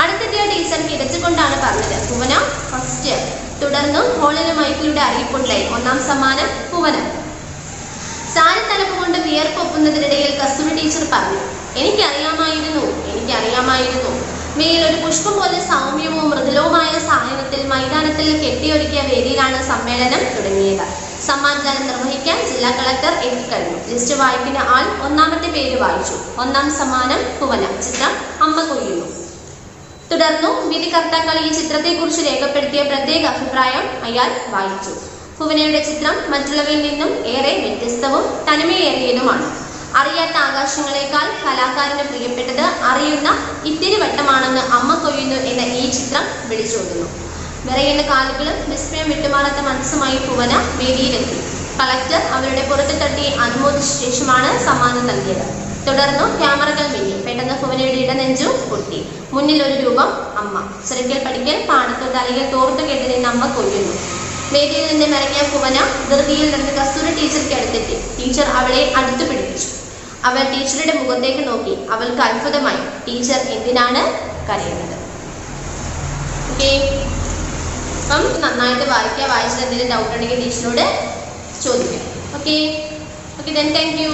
അടുത്തെത്തിയ ടീച്ചർ കിടച്ചുകൊണ്ടാണ് പറഞ്ഞത്, ഭുവന ഫസ്റ്റ്. തുടർന്ന് ഹാളിലെ മൈക്കിലൂടെ അറിയിപ്പുണ്ടായി, 1ാം സമ്മാനം ഭുവന. സാരി തലപ്പ് കൊണ്ട് വിയർപ്പൊപ്പുന്നതിനിടയിൽ കസ്തൂരി ടീച്ചർ പറഞ്ഞു, എനിക്കറിയാമായിരുന്നു. മേയിൽ ഒരു പുഷ്പം പോലെ സൗമ്യവും മൃദുലവുമായ സായനത്തിൽ മൈതാനത്തിൽ കെട്ടിയൊരുക്കിയ വേദിയിലാണ് സമ്മേളനം തുടങ്ങിയത്. സമ്മാനദാനം നിർവഹിക്കാൻ ജില്ലാ കളക്ടർ എത്തിക്കഴിഞ്ഞു. ലിസ്റ്റ് വായിക്കുന്ന ആൾ 1ാമത്തെ പേര് വായിച്ചു. 1ാം സമ്മാനം ഭുവന. ചിത്രം അമ്മ കൊയ്യുന്നു. തുടർന്നു വിധികർത്താക്കൾ ഈ ചിത്രത്തെക്കുറിച്ച് രേഖപ്പെടുത്തിയ പ്രത്യേക അഭിപ്രായം അയാൾ വായിച്ചു. ഭുവനയുടെ ചിത്രം മറ്റുള്ളവയിൽ നിന്നും ഏറെ വ്യത്യസ്തവും തനിമയേറിയതുമാണ്. അറിയാത്ത ആകാശങ്ങളെക്കാൾ കലാകാരന് പ്രിയപ്പെട്ടത് അറിയുന്ന ഇത്തിരി വട്ടമാണെന്ന് അമ്മ കൊയ്യുന്നു എന്ന ഈ ചിത്രം വിളിച്ചോതുന്നു. വിറയുന്ന കാലുകളും വിസ്മയം വിട്ടുമാറാത്ത മനസ്സുമായി ഭുവന വേദിയിലെത്തി. കളക്ടർ അവരുടെ പുറത്ത് തട്ടി അനുമോദിച്ച ശേഷമാണ് സമ്മാനം നൽകിയത്. തുടർന്നു ക്യാമറകൾ മിന്നി. പെട്ടെന്ന് ഭുവനയുടെ ഇടനെഞ്ചു പൊട്ടി. മുന്നിൽ ഒരു രൂപം അമ്മ. ചിറക്കൽ പടിക്കൽ പാടത്ത് തലയിൽ തോർത്തു കെട്ടി നിന്ന് അമ്മ കൊയ്യുന്നു. വേദിയിൽ നിന്ന് ഇറങ്ങിയ ഭുവന ധൃതിയിൽ നിന്ന് കസ്തൂരി ടീച്ചർക്ക് അടുത്തെത്തി. ടീച്ചർ അവളെ അടുത്തു പിടിപ്പിച്ചു. അവൾ ടീച്ചറുടെ മുഖത്തേക്ക് നോക്കി. അവൾക്ക് അത്ഭുതമായി. ടീച്ചർ എന്തിനാണ് കരയുന്നത്? ഓക്കെ, അപ്പം നന്നായിട്ട് വായിക്കുക. വായിച്ചിട്ട് എന്തെങ്കിലും ഡൗട്ട് ഉണ്ടെങ്കിൽ ടീച്ചറിനോട് ചോദിക്കാം. Okay, then thank you.